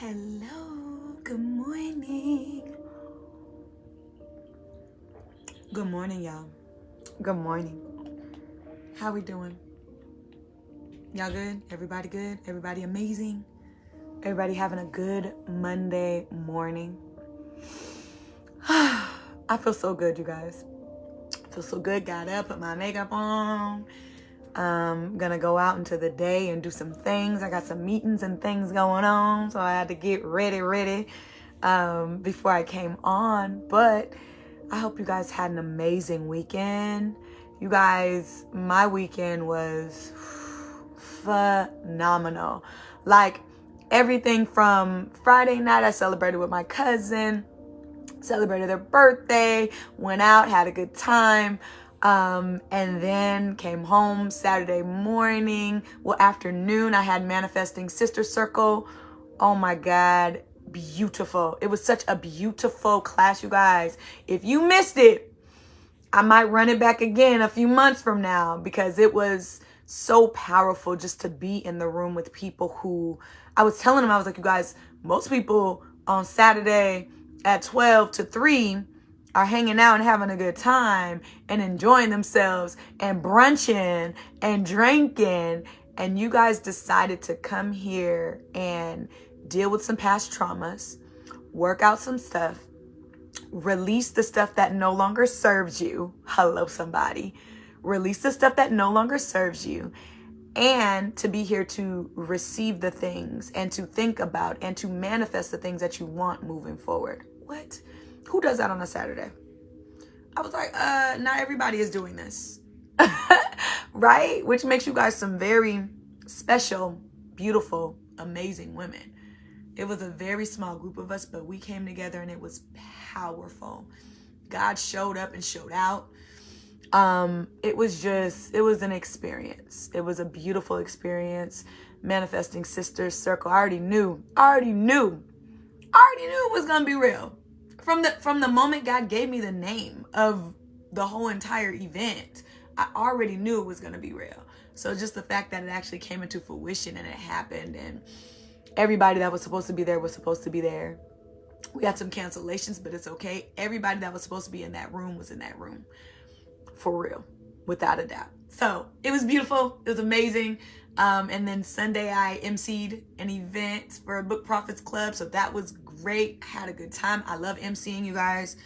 Hello, good morning. Good morning, y'all. Good morning. How we doing? Y'all good? Everybody good? Everybody amazing? Everybody having a good Monday morning? I feel so good, you guys. I feel so good. Got up, put my makeup on. Gonna go out into the day and do some things. I got some meetings and things going on, so I had to get ready before I came on. But I hope you guys had an amazing weekend. You guys, my weekend was phenomenal. Like everything from Friday night, I celebrated with my cousin, celebrated their birthday, went out, had a good time. And then came home Saturday morning. Well, afternoon, I had Manifesting Sister Circle. Oh my God, beautiful. It was such a beautiful class, you guys. If you missed it, I might run it back again a few months from now because it was so powerful just to be in the room with people who, I was telling them, I was like, you guys, most people on Saturday at 12 to 3 are hanging out and having a good time and enjoying themselves and brunching and drinking. And you guys decided to come here and deal with some past traumas, work out some stuff, release the stuff that no longer serves you. Hello, somebody. Release the stuff that no longer serves you. And to be here to receive the things and to think about and to manifest the things that you want moving forward. What? Who does that on a Saturday? I was like, not everybody is doing this. Right? Which makes you guys some very special, beautiful, amazing women. It was a very small group of us, but we came together and it was powerful. God showed up and showed out. It was an experience. It was a beautiful experience. Manifesting Sisters Circle. I already knew it was going to be real. From the moment God gave me the name of the whole entire event, I already knew it was going to be real. So just the fact that it actually came into fruition and it happened, and everybody that was supposed to be there was supposed to be there. We had some cancellations, but it's okay. Everybody that was supposed to be in that room was in that room. For real, without a doubt. So it was beautiful. It was amazing. And then Sunday I emceed an event for a Book Prophets Club. So that was great. I had a good time. I love emceeing, you guys.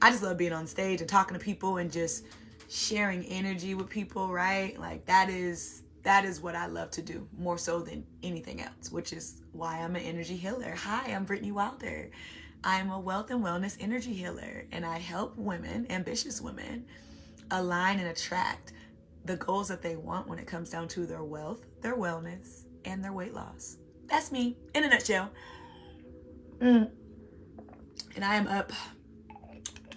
I just love being on stage and talking to people and just sharing energy with people, right? Like that is what I love to do more so than anything else, which is why I'm an energy healer. Hi, I'm Brittany Wilder. I'm a wealth and wellness energy healer, and I help women, ambitious women, align and attract the goals that they want when it comes down to their wealth, their wellness, and their weight loss. That's me in a nutshell. And I am up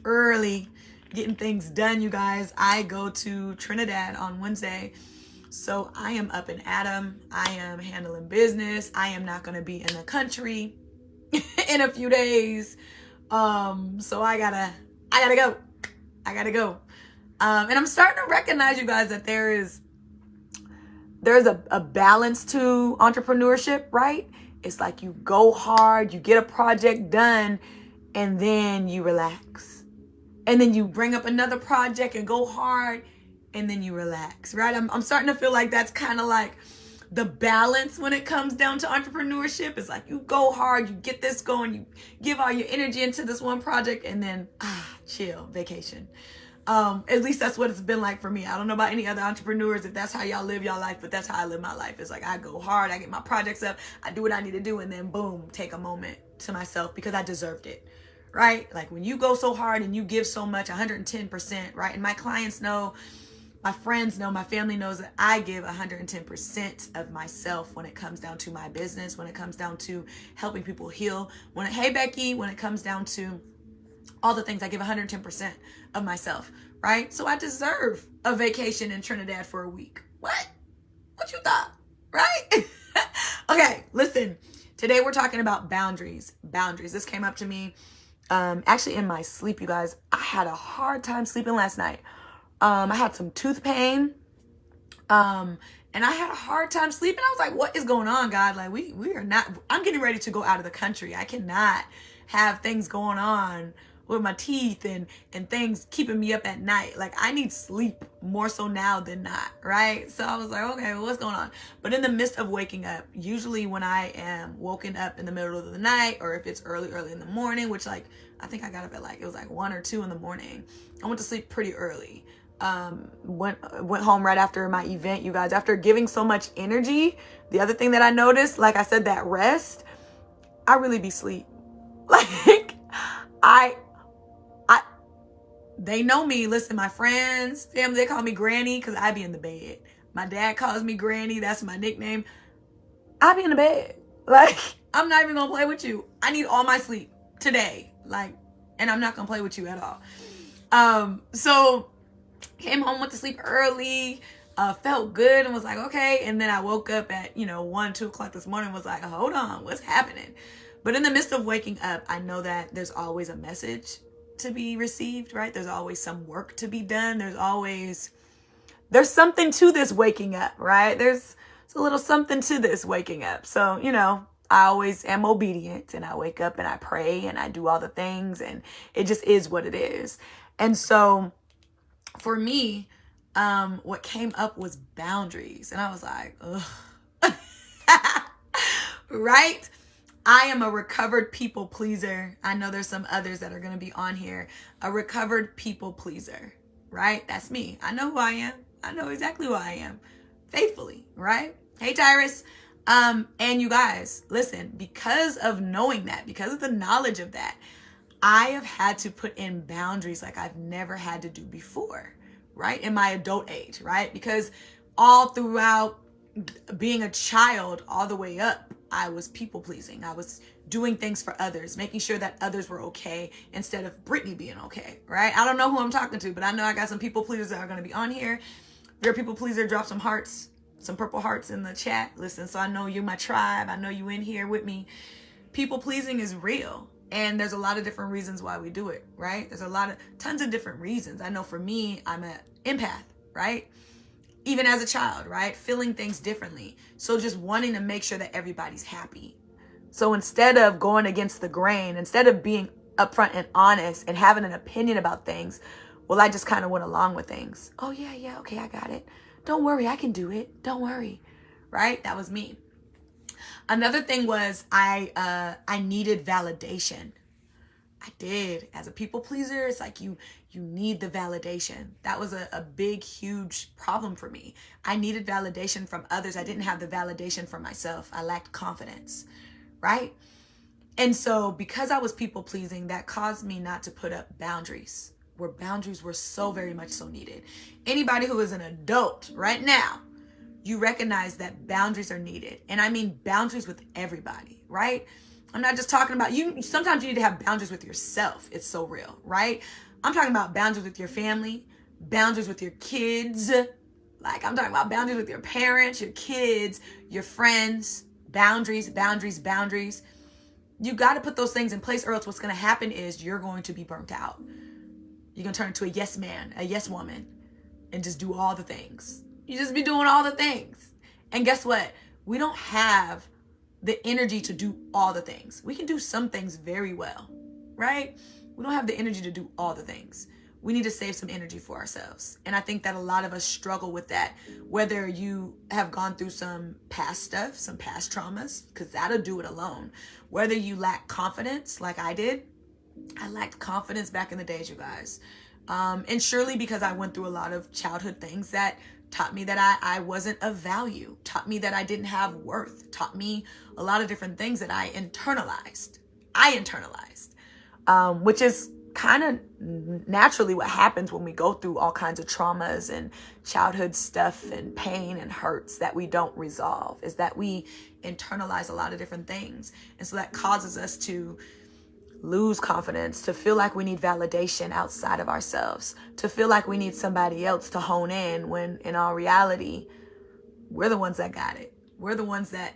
early getting things done, you guys. I go to Trinidad on Wednesday. So I am up and at 'em. I am handling business. I am not going to be in the country in a few days. So I gotta go. And I'm starting to recognize, you guys, that there's a balance to entrepreneurship, right? It's like you go hard, you get a project done, and then you relax. And then you bring up another project and go hard, and then you relax, right? I'm starting to feel like that's kind of like the balance when it comes down to entrepreneurship. It's like you go hard, you get this going, you give all your energy into this one project, and then chill, vacation. At least that's what it's been like for me. I don't know about any other entrepreneurs, if that's how y'all live your life, but that's how I live my life. It's like I go hard, I get my projects up, I do what I need to do, and then boom, take a moment to myself because I deserved it, right? Like when you go so hard and you give so much, 110%, right? And my clients know, my friends know, my family knows that I give 110% of myself when it comes down to my business, when it comes down to helping people heal. Hey, Becky, when it comes down to all the things, I give 110% of myself, right? So I deserve a vacation in Trinidad for a week. What you thought, right? Okay, listen. Today we're talking about boundaries. This came up to me actually in my sleep, you guys. I had a hard time sleeping last night. I had some tooth pain. And I had a hard time sleeping. I was like, what is going on, God? Like, we are not, I'm getting ready to go out of the country. I cannot have things going on with my teeth and things keeping me up at night. Like, I need sleep more so now than not, right? So I was like, okay, well, what's going on? But in the midst of waking up, usually when I am woken up in the middle of the night, or if it's early in the morning, which like, I think I got up at like, it was like 1 or 2 in the morning. I went to sleep pretty early. Went home right after my event, you guys. After giving so much energy, the other thing that I noticed, like I said, that rest, I really be sleep. Like, they know me. Listen, my friends, family, they call me Granny because I be in the bed. My dad calls me Granny. That's my nickname. I be in the bed. Like, I'm not even gonna play with you. I need all my sleep today. Like, and I'm not gonna play with you at all. So came home, went to sleep early, felt good and was like, okay. And then I woke up at, 1, 2 o'clock this morning, was like, hold on, what's happening? But in the midst of waking up, I know that there's always a message to be received, right? There's always some work to be done. There's something to this waking up, right? There's a little something to this waking up. So, I always am obedient, and I wake up and I pray and I do all the things, and it just is what it is. And so for me, what came up was boundaries. And I was like, ugh. Right? I am a recovered people pleaser. I know there's some others that are going to be on here. A recovered people pleaser, right? That's me. I know who I am. I know exactly who I am. Faithfully, right? Hey, Tyrus. And you guys, listen, because of knowing that, because of the knowledge of that, I have had to put in boundaries like I've never had to do before, right? In my adult age, right? Because all throughout being a child all the way up, I was people pleasing. I was doing things for others, making sure that others were okay instead of Brittany being okay, right? I don't know who I'm talking to, but I know I got some people pleasers that are going to be on here. If you're a people pleaser, drop some hearts, some purple hearts in the chat. Listen, so I know you're my tribe. I know you in here with me. People pleasing is real. And there's a lot of different reasons why we do it, right? There's tons of different reasons. I know for me, I'm an empath, right? Even as a child, right? Feeling things differently. So just wanting to make sure that everybody's happy. So instead of going against the grain, instead of being upfront and honest and having an opinion about things, well, I just kind of went along with things. Oh, yeah, okay, I got it. Don't worry, I can do it. Don't worry, right? That was me. Another thing was I needed validation. I did. As a people pleaser, it's like you need the validation. That was a big, huge problem for me. I needed validation from others. I didn't have the validation for myself. I lacked confidence, right? And so because I was people pleasing, that caused me not to put up boundaries, where boundaries were so very much so needed. Anybody who is an adult right now, you recognize that boundaries are needed. And I mean boundaries with everybody, right? I'm not just talking about you. Sometimes you need to have boundaries with yourself. It's so real, right? I'm talking about boundaries with your family, boundaries with your kids. Like, I'm talking about boundaries with your parents, your kids, your friends, boundaries. You got to put those things in place, or else what's going to happen is you're going to be burnt out. You're going to turn into a yes man, a yes woman, and just do all the things. You just be doing all the things. And guess what? We don't have the energy to do all the things. We can do some things very well, right? We don't have the energy to do all the things. We need to save some energy for ourselves. And I think that a lot of us struggle with that, whether you have gone through some past stuff, some past traumas, because that'll do it alone. Whether you lack confidence, like I did. I lacked confidence back in the days, you guys. And surely because I went through a lot of childhood things that taught me that I wasn't of value, taught me that I didn't have worth, taught me a lot of different things that I internalized, which is kind of naturally what happens when we go through all kinds of traumas and childhood stuff and pain and hurts that we don't resolve, is that we internalize a lot of different things. And so that causes us to lose confidence, to feel like we need validation outside of ourselves, to feel like we need somebody else to hone in, when in all reality, we're the ones that got it. We're the ones that,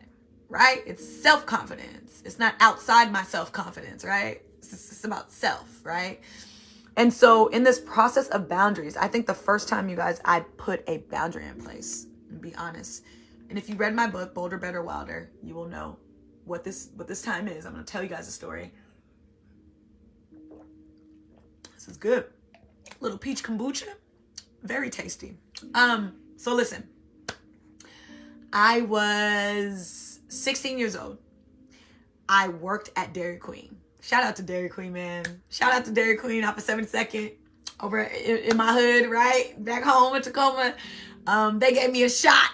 right? It's self-confidence. It's not outside my self-confidence, right? It's about self, right? And so in this process of boundaries, I think the first time, you guys, I put a boundary in place, and be honest. And if you read my book, Bolder, Better, Wilder, you will know what this time is. I'm going to tell you guys a story. This is good. Little peach kombucha. Very tasty. So listen. I was 16 years old. I worked at Dairy Queen. Shout out to Dairy Queen, man. Shout out to Dairy Queen off of 72nd over in my hood, right? Back home in Tacoma. They gave me a shot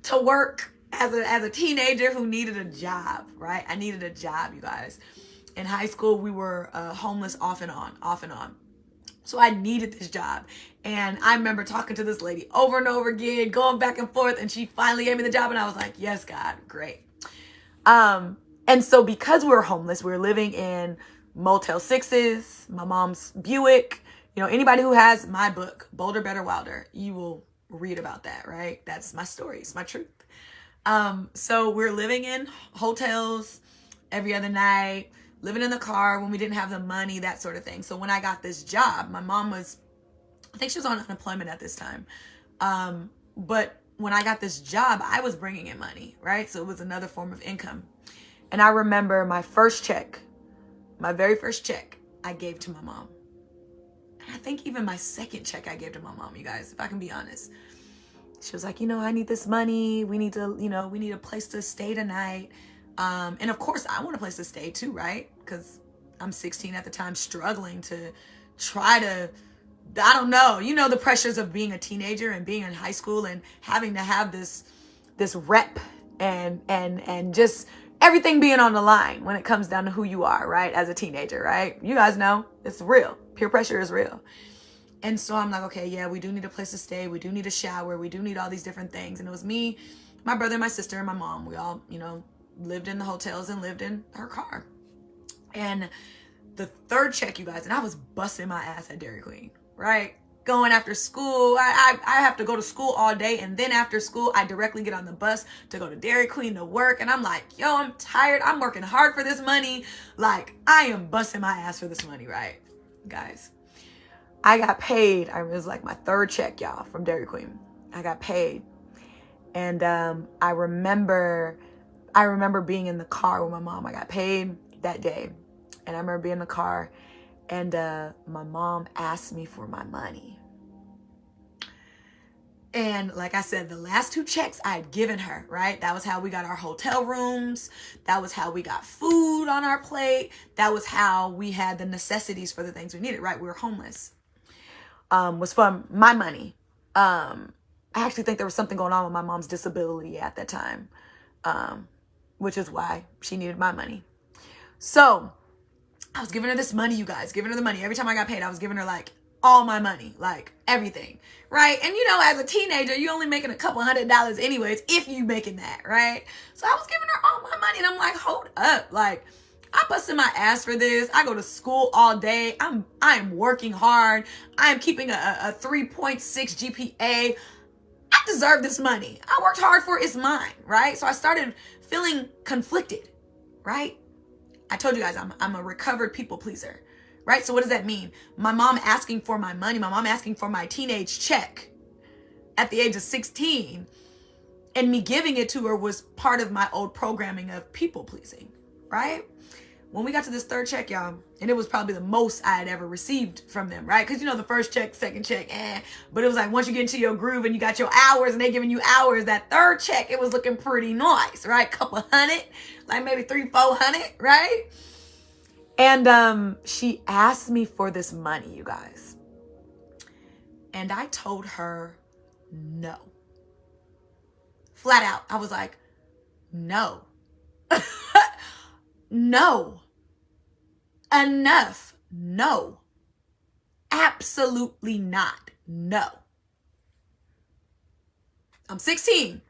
to work as a teenager who needed a job, right? I needed a job, you guys. In high school, we were homeless off and on. So I needed this job. And I remember talking to this lady over and over again, going back and forth, and she finally gave me the job, and I was like, yes, God, great. And so because we were homeless, we were living in Motel 6s, my mom's Buick. You know, anybody who has my book, Bolder, Better, Wilder, you will read about that, right? That's my story. It's my truth. So we're living in hotels every other night, living in the car when we didn't have the money, that sort of thing. So when I got this job, my mom was, I think she was on unemployment at this time. But when I got this job, I was bringing in money, right? So it was another form of income. And I remember my first check, my very first check, I gave to my mom. And I think even my second check I gave to my mom, you guys, if I can be honest. She was like, you know, I need this money. We need to, you know, we need a place to stay tonight. And of course, I want a place to stay too, right? Because I'm 16 at the time, struggling to try to, I don't know, you know, the pressures of being a teenager and being in high school and having to have this rep and just everything being on the line when it comes down to who you are, right? As a teenager, right? You guys know it's real. Peer pressure is real. And so I'm like, okay, yeah, we do need a place to stay. We do need a shower. We do need all these different things. And it was me, my brother, my sister, and my mom. We all, you know, lived in the hotels and lived in her car. And the third check, you guys, and I was busting my ass at Dairy Queen, right? Going after school. I have to go to school all day. And then after school, I directly get on the bus to go to Dairy Queen to work. And I'm like, yo, I'm tired. I'm working hard for this money. Like, I am busting my ass for this money, right? Guys, I got paid. It was like my third check, y'all, from Dairy Queen. I got paid. And I remember being in the car with my mom. I got paid that day. And I remember being in the car. And my mom asked me for my money. And like I said, the last two checks I had given her, right? That was how we got our hotel rooms. That was how we got food on our plate. That was how we had the necessities for the things we needed, right? We were homeless. Was from my money. I actually think there was something going on with my mom's disability at that time, which is why she needed my money. So I was giving her this money, you guys, giving her the money. Every time I got paid, I was giving her like all my money, like everything, right? And you know, as a teenager, you're only making a couple $100 anyways, if you making that, right? So I was giving her all my money and I'm like, hold up. Like, I busted my ass for this. I go to school all day. I am working hard. I am keeping a 3.6 GPA. I deserve this money. I worked hard for it. It's mine, right? So I started feeling conflicted, right? I told you guys I'm a recovered people pleaser, right? So what does that mean? My mom asking for my money, my mom asking for my teenage check at the age of 16, and me giving it to her was part of my old programming of people pleasing, right? When we got to this third check, y'all, and it was probably the most I had ever received from them, right? Because, you know, the first check, second check, but it was like once you get into your groove and you got your hours and they giving you hours, that third check, it was looking pretty nice, right? Couple hundred, like maybe 300-400, right? And she asked me for this money, you guys. And I told her no. Flat out. I was like, no. No. Enough. No. Absolutely not. No. I'm 16.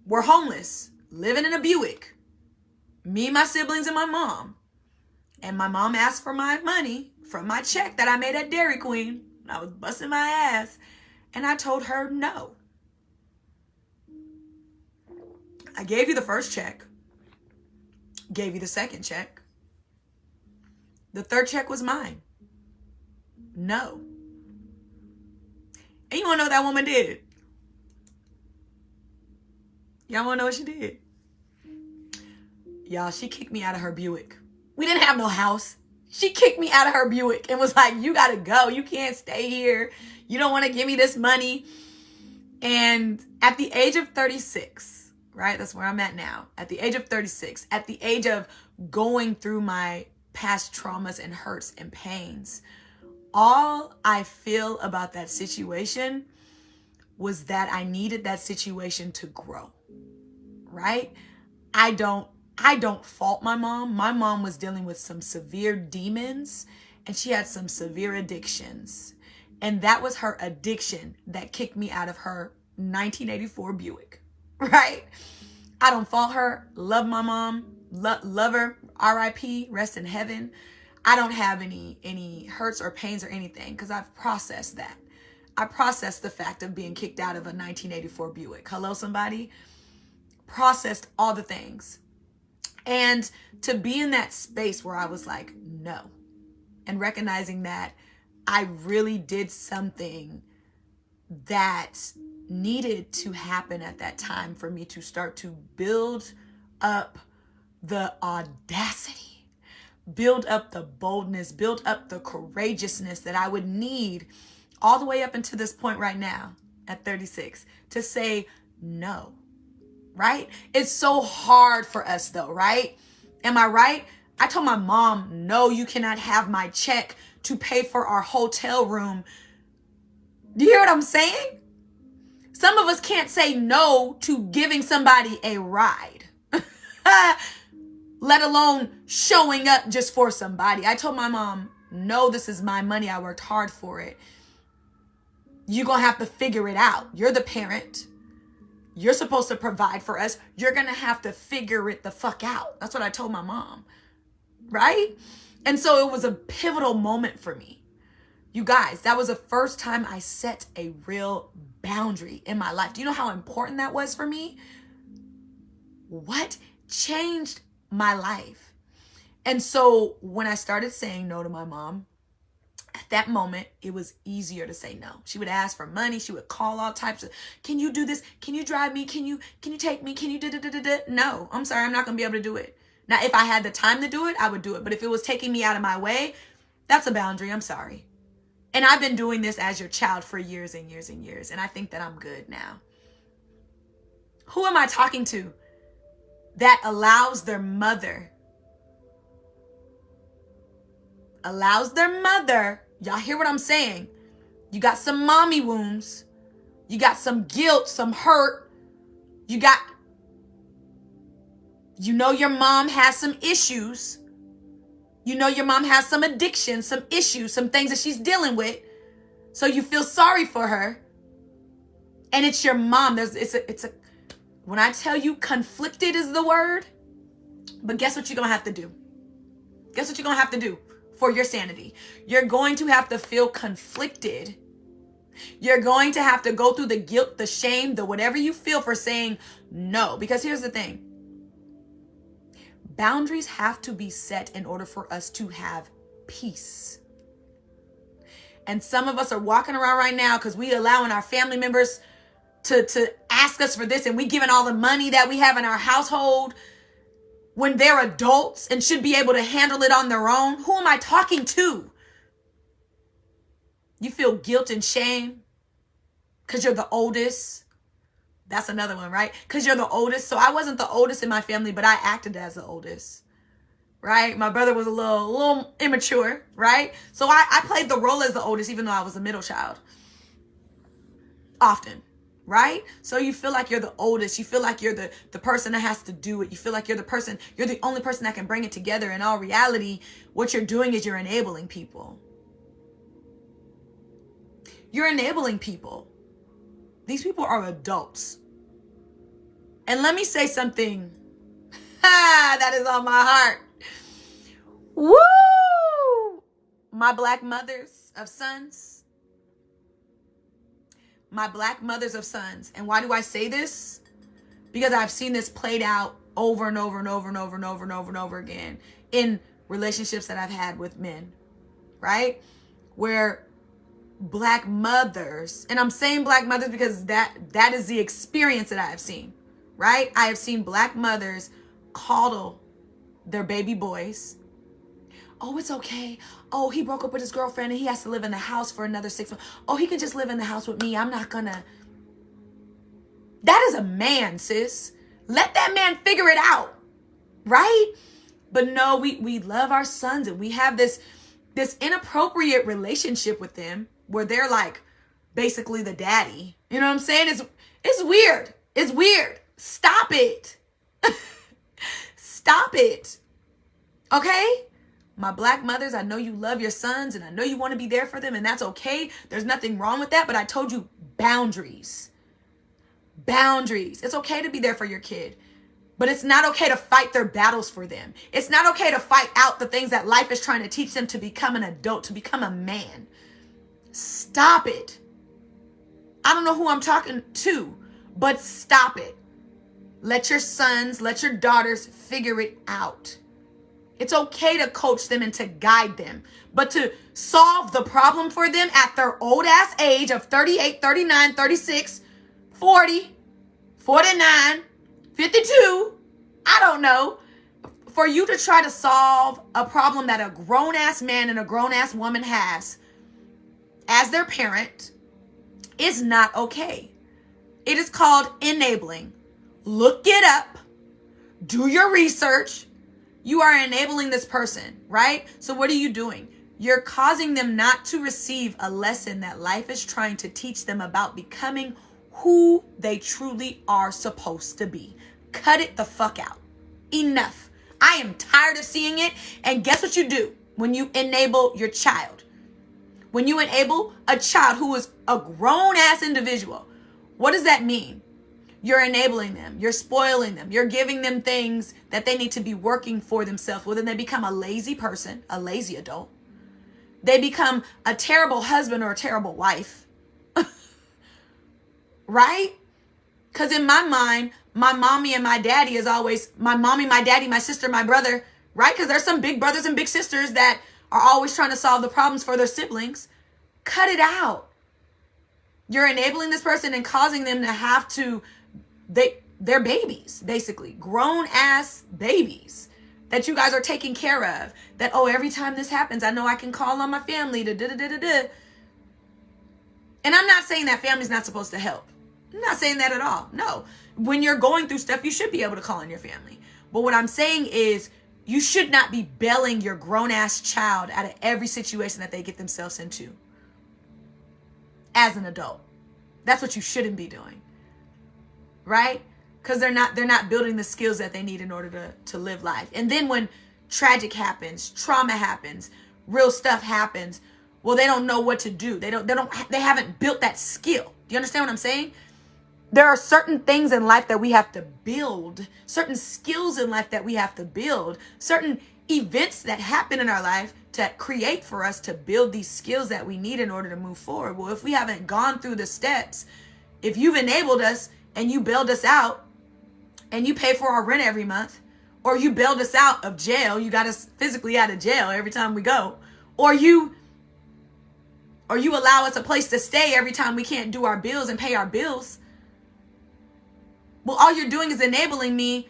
We're homeless, living in a Buick. Me, my siblings, and my mom. And my mom asked for my money from my check that I made at Dairy Queen. I was busting my ass. And I told her no. I gave you the first check. Gave you the second check. The third check was mine. No. And you want to know what that woman did? Y'all want to know what she did? Y'all, she kicked me out of her Buick. We didn't have no house. She kicked me out of her Buick and was like, you got to go. You can't stay here. You don't want to give me this money. And at the age of 36, right? That's where I'm at now. At the age of 36, at the age of going through my past traumas and hurts and pains, all I feel about that situation was that I needed that situation to grow, right? I don't fault my mom. My mom was dealing with some severe demons and she had some severe addictions. And that was her addiction that kicked me out of her 1984 Buick, right? I don't fault her. Love my mom. Love her. R.I.P. Rest in heaven. I don't have any hurts or pains or anything because I've processed that. I processed the fact of being kicked out of a 1984 Buick. Hello, somebody? Processed all the things. And to be in that space where I was like, no. And recognizing that I really did something that needed to happen at that time for me to start to build up the audacity, build up the boldness, build up the courageousness that I would need all the way up until this point right now at 36 to say no, right? It's so hard for us though, right? Am I right? I told my mom, no, you cannot have my check to pay for our hotel room. Do you hear what I'm saying? Some of us can't say no to giving somebody a ride, let alone showing up just for somebody. I told my mom, no, this is my money. I worked hard for it. You're going to have to figure it out. You're the parent. You're supposed to provide for us. You're going to have to figure it the fuck out. That's what I told my mom, right? And so it was a pivotal moment for me. You guys, that was the first time I set a real boundary in my life. Do you know how important that was for me? What changed my life? And so when I started saying no to my mom, at that moment, it was easier to say no. She would ask for money. She would call all types of, can you do this? Can you drive me? Can you take me? Can you da-da-da-da-da? No, I'm sorry. I'm not going to be able to do it. Now, if I had the time to do it, I would do it. But if it was taking me out of my way, that's a boundary. I'm sorry. And I've been doing this as your child for years and years and years. And I think that I'm good now. Who am I talking to that allows their mother, y'all hear what I'm saying? You got some mommy wounds. You got some guilt, some hurt. You know your mom has some issues. You know your mom has some addiction, some issues, some things that she's dealing with. So you feel sorry for her. And it's your mom. When I tell you conflicted is the word, but guess what you're going to have to do? Guess what you're going to have to do for your sanity? You're going to have to feel conflicted. You're going to have to go through the guilt, the shame, the whatever you feel for saying no. Because here's the thing. Boundaries have to be set in order for us to have peace. And some of us are walking around right now because we allowing our family members to ask us for this, and we giving all the money that we have in our household when they're adults and should be able to handle it on their own. Who am I talking to? You feel guilt and shame because you're the oldest. That's another one, right? Because you're the oldest. So I wasn't the oldest in my family, but I acted as the oldest, right? My brother was a little immature, right? So I played the role as the oldest, even though I was a middle child. Often, right? So you feel like you're the oldest. You feel like you're the person that has to do it. You feel like you're the only person that can bring it together. In all reality, what you're doing is you're enabling people. You're enabling people. These people are adults. And let me say something that is on my heart. Woo! My black mothers of sons. My black mothers of sons. And why do I say this? Because I've seen this played out over and over and over and over and over and over and over again in relationships that I've had with men, right? Where black mothers, and I'm saying black mothers because that is the experience that I have seen, right? I have seen Black mothers coddle their baby boys. Oh, it's okay. Oh, he broke up with his girlfriend and he has to live in the house for another 6 months. Oh, he can just live in the house with me. I'm not gonna. That is a man, sis. Let that man figure it out, right? But no, we love our sons and we have this inappropriate relationship with them where they're like basically the daddy. You know what I'm saying? It's weird. It's weird. Stop it. Stop it. Okay? My Black mothers, I know you love your sons and I know you want to be there for them and that's okay. There's nothing wrong with that, but I told you boundaries. Boundaries. It's okay to be there for your kid, but it's not okay to fight their battles for them. It's not okay to fight out the things that life is trying to teach them to become an adult, to become a man. Stop it. I don't know who I'm talking to, but stop it. Let your sons, let your daughters figure it out. It's okay to coach them and to guide them, but to solve the problem for them at their old ass age of 38, 39, 36, 40, 49, 52, I don't know, for you to try to solve a problem that a grown ass man and a grown ass woman has as their parent is not okay. It is called enabling. Look it up. Do your research. You are enabling this person, right? So what are you doing? You're causing them not to receive a lesson that life is trying to teach them about becoming who they truly are supposed to be. Cut it the fuck out. Enough. I am tired of seeing it. And guess what you do when you enable your child? When you enable a child who is a grown-ass individual, what does that mean? You're enabling them. You're spoiling them. You're giving them things that they need to be working for themselves. Well, then they become a lazy person, a lazy adult. They become a terrible husband or a terrible wife. Right? Because in my mind, my mommy and my daddy is always my mommy, my daddy, my sister, my brother, right? Because there's some big brothers and big sisters that are always trying to solve the problems for their siblings. Cut it out. You're enabling this person and causing them to have to, they're babies, basically, grown ass babies that you guys are taking care of. That, oh, every time this happens, I know I can call on my family to da-da-da-da-da. And I'm not saying that family's not supposed to help. I'm not saying that at all. No. When you're going through stuff, you should be able to call on your family. But what I'm saying is you should not be bailing your grown-ass child out of every situation that they get themselves into as an adult. That's what you shouldn't be doing. Right? Because they're not building the skills that they need in order to live life. And then when tragic happens, trauma happens, real stuff happens, well, they don't know what to do. They haven't built that skill. Do you understand what I'm saying? There are certain things in life that we have to build, certain skills in life that we have to build, certain events that happen in our life to create for us to build these skills that we need in order to move forward. Well, if we haven't gone through the steps, if you've enabled us and you bailed us out and you pay for our rent every month, or you bailed us out of jail, you got us physically out of jail every time we go, or you allow us a place to stay every time we can't do our bills and pay our bills. Well, all you're doing is enabling me,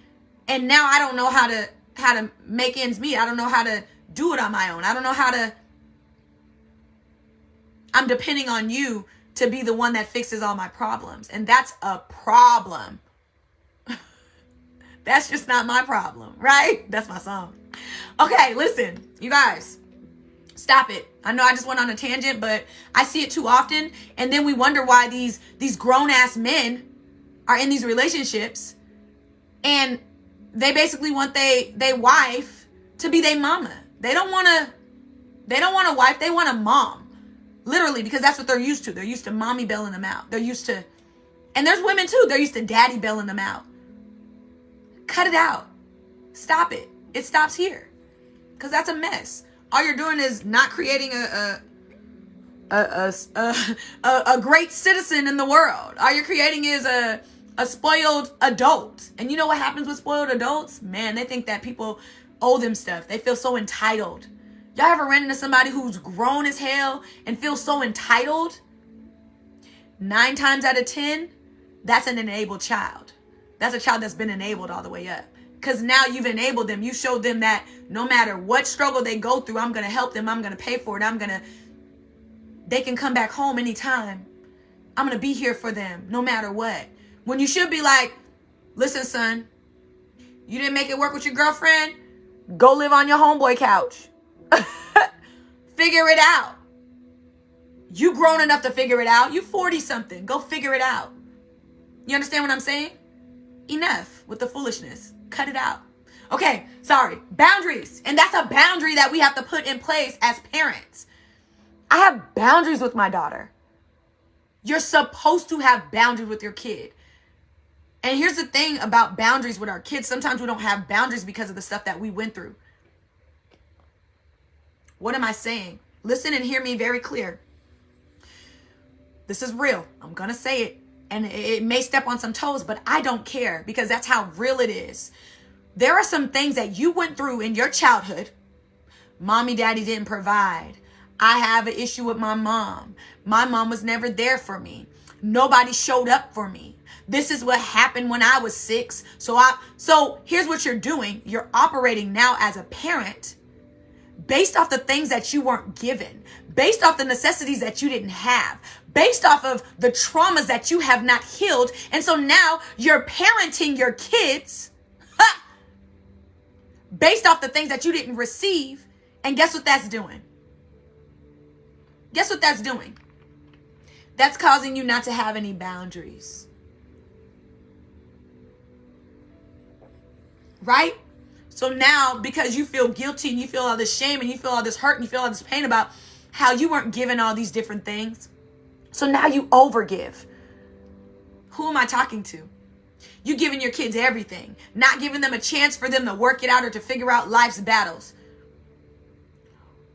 and now I don't know how to make ends meet. I don't know how to do it on my own. I don't know how to. I'm depending on you to be the one that fixes all my problems, and that's a problem. That's just not my problem, right? That's my song. Okay, listen, you guys, stop it. I know I just went on a tangent, but I see it too often, and then we wonder why these grown-ass men are in these relationships and they basically want they wife to be their mama. They don't want a wife, they want a mom. Literally, because that's what they're used to. They're used to mommy bailing them out. They're used to, and there's women too, they're used to daddy bailing them out. Cut it out. Stop it. It stops here. Because that's a mess. All you're doing is not creating a great citizen in the world. All you're creating is a spoiled adult. And you know what happens with spoiled adults? Man, they think that people owe them stuff. They feel so entitled. Y'all ever ran into somebody who's grown as hell and feels so entitled? 9 times out of 10, that's an enabled child. That's a child that's been enabled all the way up. Because now you've enabled them. You showed them that no matter what struggle they go through, I'm going to help them. I'm going to pay for it. They can come back home anytime. I'm going to be here for them no matter what. When you should be like, listen, son, you didn't make it work with your girlfriend? Go live on your homeboy couch. Figure it out. You grown enough to figure it out. You 40 something. Go figure it out. You understand what I'm saying? Enough with the foolishness. Cut it out. Okay, sorry. Boundaries. And that's a boundary that we have to put in place as parents. I have boundaries with my daughter. You're supposed to have boundaries with your kid. And here's the thing about boundaries with our kids. Sometimes we don't have boundaries because of the stuff that we went through. What am I saying? Listen and hear me very clear. This is real. I'm going to say it. And it may step on some toes, but I don't care because that's how real it is. There are some things that you went through in your childhood. Mommy, daddy didn't provide. I have an issue with my mom. My mom was never there for me. Nobody showed up for me. This is what happened when I was 6. So here's what you're doing. You're operating now as a parent based off the things that you weren't given, based off the necessities that you didn't have, based off of the traumas that you have not healed. And so now you're parenting your kids based off the things that you didn't receive. And guess what that's doing? Guess what that's doing? That's causing you not to have any boundaries. Right? So now, because you feel guilty and you feel all this shame and you feel all this hurt and you feel all this pain about how you weren't given all these different things. So now you overgive. Who am I talking to? You giving your kids everything, not giving them a chance for them to work it out or to figure out life's battles.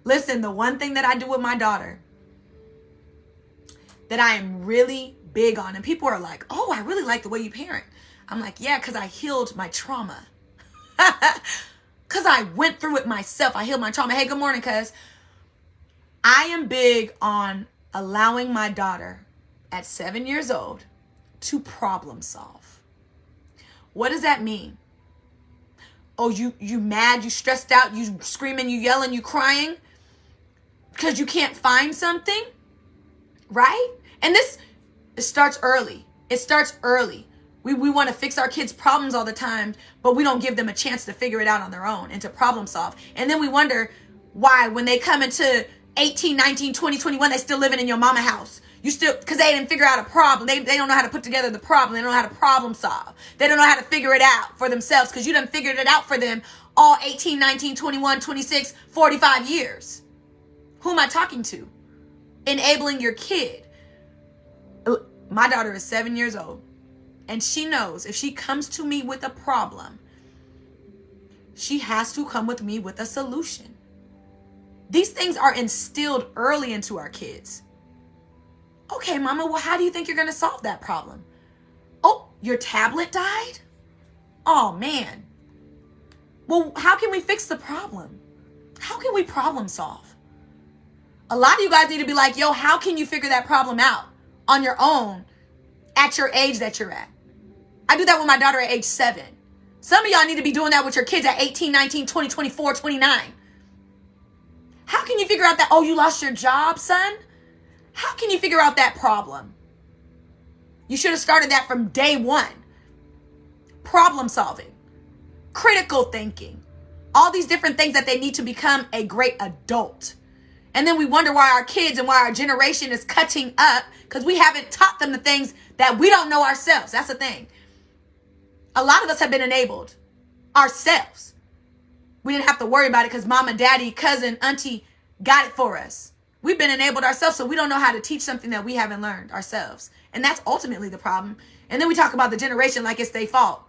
Listen, the one thing that I do with my daughter that I am really big on, and people are like, oh, I really like the way you parent. I'm like, yeah, because I healed my trauma. Because I went through it myself. I healed my trauma. Hey, good morning, cuz. I am big on allowing my daughter at 7 years old to problem solve. What does that mean? Oh, you mad, you stressed out, you screaming, you yelling, you crying because you can't find something, right? And it starts early. It starts early. We want to fix our kids' problems all the time, but we don't give them a chance to figure it out on their own and to problem solve. And then we wonder why when they come into 18, 19, 20, 21, they still living in your mama house. Because they didn't figure out a problem. They don't know how to put together the problem. They don't know how to problem solve. They don't know how to figure it out for themselves because you done figured it out for them all 18, 19, 21, 26, 45 years. Who am I talking to? Enabling your kid. My daughter is 7 years old. And she knows if she comes to me with a problem, she has to come with me with a solution. These things are instilled early into our kids. Okay, mama, well, how do you think you're going to solve that problem? Oh, your tablet died? Oh, man. Well, how can we fix the problem? How can we problem solve? A lot of you guys need to be like, yo, how can you figure that problem out on your own at your age that you're at? I do that with my daughter at age 7. Some of y'all need to be doing that with your kids at 18, 19, 20, 24, 29. How can you figure out that, oh, you lost your job, son? How can you figure out that problem? You should have started that from day one. Problem solving, critical thinking, all these different things that they need to become a great adult. And then we wonder why our kids and why our generation is cutting up because we haven't taught them the things that we don't know ourselves. That's the thing. A lot of us have been enabled ourselves. We didn't have to worry about it because mama, daddy, cousin, auntie got it for us. We've been enabled ourselves, so we don't know how to teach something that we haven't learned ourselves. And that's ultimately the problem. And then we talk about the generation like it's their fault,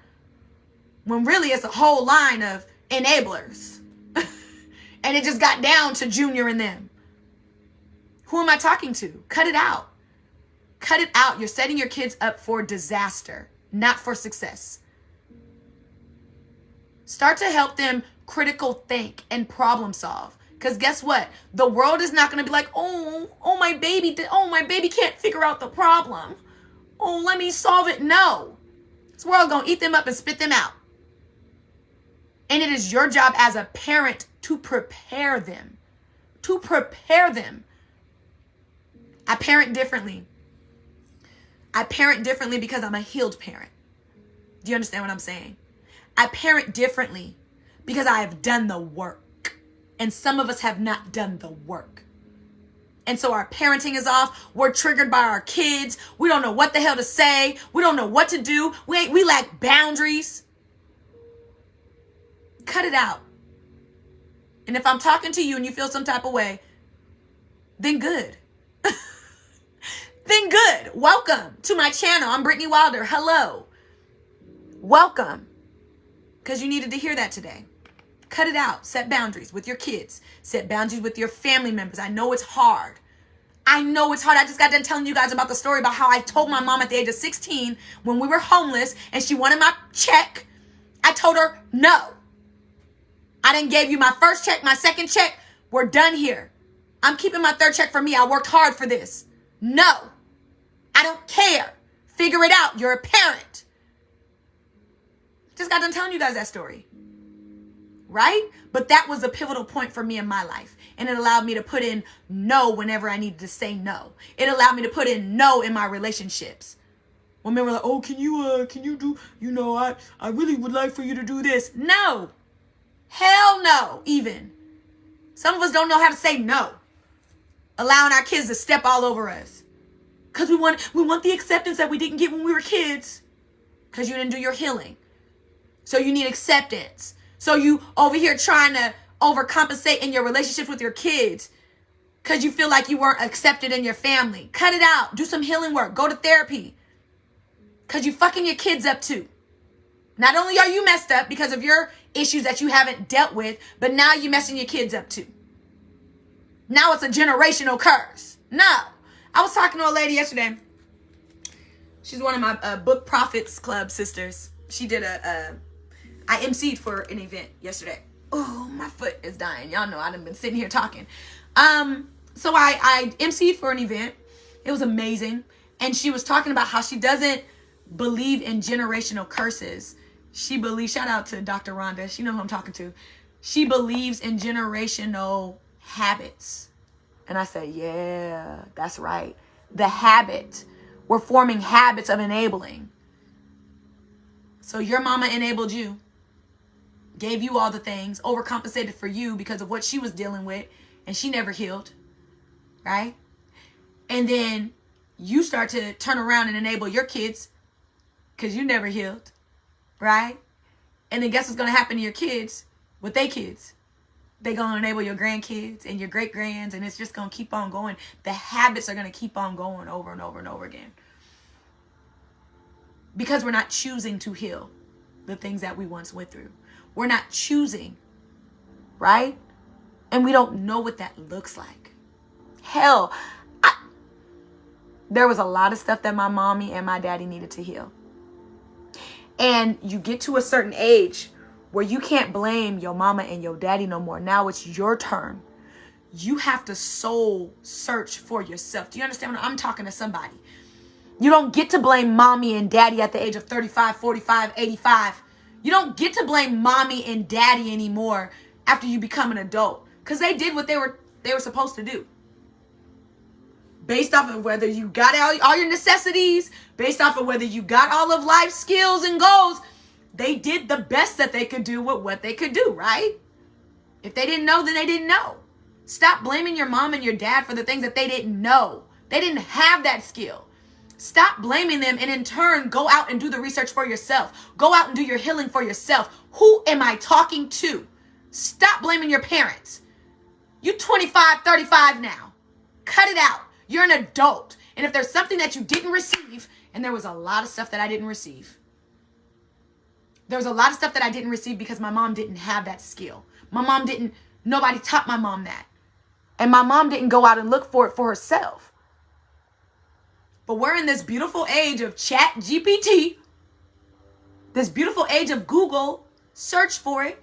when really it's a whole line of enablers. And it just got down to Junior and them. Who am I talking to? Cut it out. Cut it out. You're setting your kids up for disaster, not for success. Start to help them critical think and problem solve. Because guess what? The world is not going to be like, oh, my baby can't figure out the problem. Oh, let me solve it. No. This world's going to eat them up and spit them out. And it is your job as a parent to prepare them. To prepare them. I parent differently. I parent differently because I'm a healed parent. Do you understand what I'm saying? I parent differently because I have done the work. And some of us have not done the work. And so our parenting is off. We're triggered by our kids. We don't know what the hell to say. We don't know what to do. We lack boundaries. Cut it out. And if I'm talking to you and you feel some type of way, then good. Then good. Welcome to my channel. I'm Brittany Wilder. Hello. Welcome. Because you needed to hear that today. Cut it out. Set boundaries with your kids. Set boundaries with your family members. I know it's hard. I know it's hard. I just got done telling you guys about the story about how I told my mom at the age of 16 when we were homeless and she wanted my check. I told her, no. I didn't give you my first check, my second check. We're done here. I'm keeping my third check for me. I worked hard for this. No. I don't care. Figure it out. You're a parent. Just got done telling you guys that story. Right? But that was a pivotal point for me in my life. And it allowed me to put in no whenever I needed to say no. It allowed me to put in no in my relationships. When men were like, oh, can you do, I really would like for you to do this. No. Hell no, even. Some of us don't know how to say no. Allowing our kids to step all over us. Because we want the acceptance that we didn't get when we were kids. Because you didn't do your healing. So you need acceptance. So you over here trying to overcompensate in your relationships with your kids. Because you feel like you weren't accepted in your family. Cut it out. Do some healing work. Go to therapy. Because you fucking your kids up too. Not only are you messed up because of your issues that you haven't dealt with, but now you're messing your kids up too. Now it's a generational curse. No. I was talking to a lady yesterday. She's one of my Book Prophets Club sisters. She did I emceed for an event yesterday. Oh, my foot is dying. Y'all know I've been sitting here talking. So I emceed for an event. It was amazing. And she was talking about how she doesn't believe in generational curses. She believes, shout out to Dr. Rhonda. She knows who I'm talking to. She believes in generational habits. And I said, yeah, that's right. The habit. We're forming habits of enabling. So your mama enabled you. Gave you all the things. Overcompensated for you because of what she was dealing with. And she never healed. Right? And then you start to turn around and enable your kids. Because you never healed. Right? And then guess what's going to happen to your kids with their kids? They're going to enable your grandkids and your great-grands, and it's just going to keep on going. The habits are going to keep on going over and over and over again. Because we're not choosing to heal the things that we once went through. We're not choosing, right? And we don't know what that looks like. Hell, there was a lot of stuff that my mommy and my daddy needed to heal. And you get to a certain age where you can't blame your mama and your daddy no more. Now it's your turn. You have to soul search for yourself. Do you understand? I'm talking to somebody. You don't get to blame mommy and daddy at the age of 35, 45, 85. You don't get to blame mommy and daddy anymore after you become an adult. Because they did what they were supposed to do. Based off of whether you got all your necessities, based off of whether you got all of life's skills and goals, they did the best that they could do with what they could do, right? If they didn't know, then they didn't know. Stop blaming your mom and your dad for the things that they didn't know. They didn't have that skill. Stop blaming them and in turn, go out and do the research for yourself. Go out and do your healing for yourself. Who am I talking to? Stop blaming your parents. You're 25, 35 now. Cut it out. You're an adult. And if there's something that you didn't receive, and there was a lot of stuff that I didn't receive. There was a lot of stuff that I didn't receive because my mom didn't have that skill. Nobody taught my mom that. And my mom didn't go out and look for it for herself. But we're in this beautiful age of Chat GPT. This beautiful age of Google. Search for it.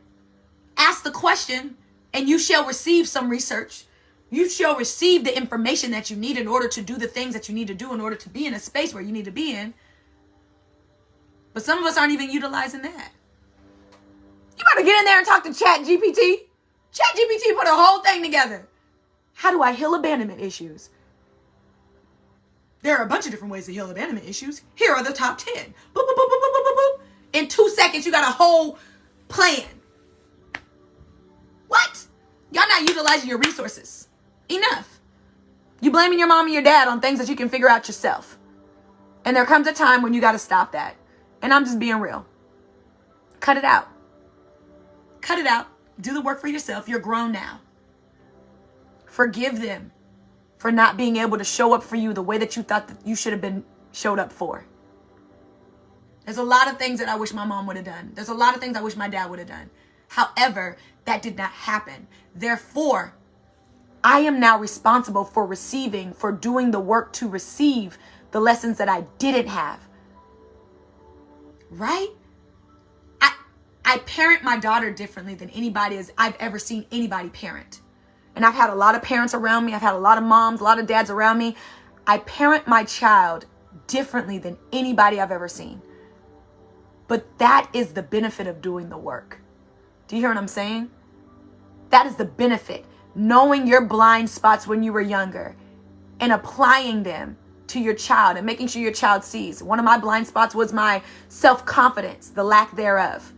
Ask the question, and you shall receive some research. You shall receive the information that you need in order to do the things that you need to do in order to be in a space where you need to be in. But some of us aren't even utilizing that. You better get in there and talk to Chat GPT. Chat GPT put a whole thing together. How do I heal abandonment issues? There are a bunch of different ways to heal abandonment issues. Here are the top 10. Boop, boop, boop, boop, boop, boop, boop. In 2 seconds, you got a whole plan. What? Y'all not utilizing your resources. Enough. You blaming your mom and your dad on things that you can figure out yourself. And there comes a time when you got to stop that. And I'm just being real. Cut it out. Cut it out. Do the work for yourself. You're grown now. Forgive them for not being able to show up for you the way that you thought that you should have been showed up for. There's a lot of things that I wish my mom would have done. There's a lot of things I wish my dad would have done. However, that did not happen. Therefore, I am now responsible for receiving, for doing the work to receive the lessons that I didn't have. Right? I parent my daughter differently than anybody I've ever seen anybody parent. And I've had a lot of parents around me. I've had a lot of moms, a lot of dads around me. I parent my child differently than anybody I've ever seen. But that is the benefit of doing the work. Do you hear what I'm saying? That is the benefit. Knowing your blind spots when you were younger and applying them to your child and making sure your child sees. One of my blind spots was my self-confidence, the lack thereof.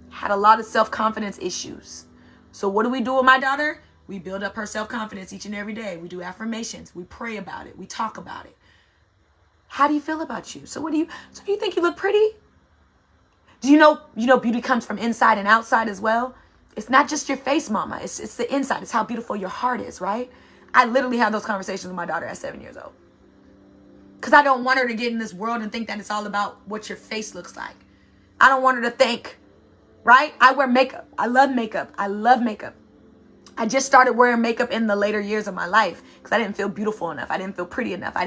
Had a lot of self-confidence issues. So what do we do with my daughter? We build up her self-confidence each and every day. We do affirmations. We pray about it. We talk about it. How do you feel about you? So do you think you look pretty? Do you know beauty comes from inside and outside as well? It's not just your face, mama. It's the inside. It's how beautiful your heart is, right? I literally have those conversations with my daughter at 7 years old. Because I don't want her to get in this world and think that it's all about what your face looks like. I don't want her to think, right? I wear makeup. I love makeup. I love makeup. I just started wearing makeup in the later years of my life because I didn't feel beautiful enough. I didn't feel pretty enough. I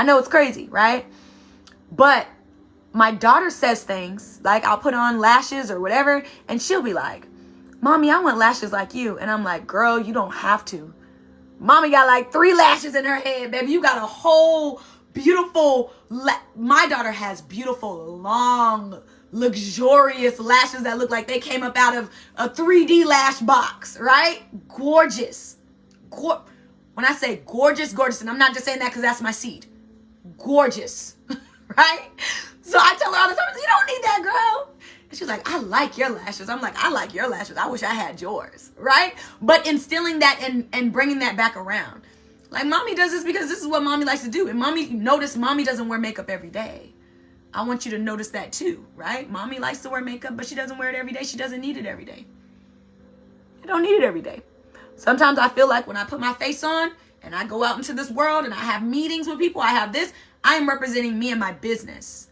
know it's crazy, right? But my daughter says things like I'll put on lashes or whatever, and she'll be like, Mommy, I want lashes like you. And I'm like, girl, you don't have to. Mommy got like 3 lashes in her head, baby. You got a whole beautiful, my daughter has beautiful, long, luxurious lashes that look like they came up out of a 3D lash box, right? Gorgeous. When I say gorgeous, gorgeous, and I'm not just saying that because that's my seed. Gorgeous, right? So I tell her all the time, you don't need that, girl. And she's like, I like your lashes. I'm like, I like your lashes. I wish I had yours, right? But instilling that and bringing that back around. Like, mommy does this because this is what mommy likes to do. And mommy doesn't wear makeup every day. I want you to notice that too, right? Mommy likes to wear makeup, but she doesn't wear it every day. She doesn't need it every day. I don't need it every day. Sometimes I feel like when I put my face on and I go out into this world and I have meetings with people, I am representing me and my business.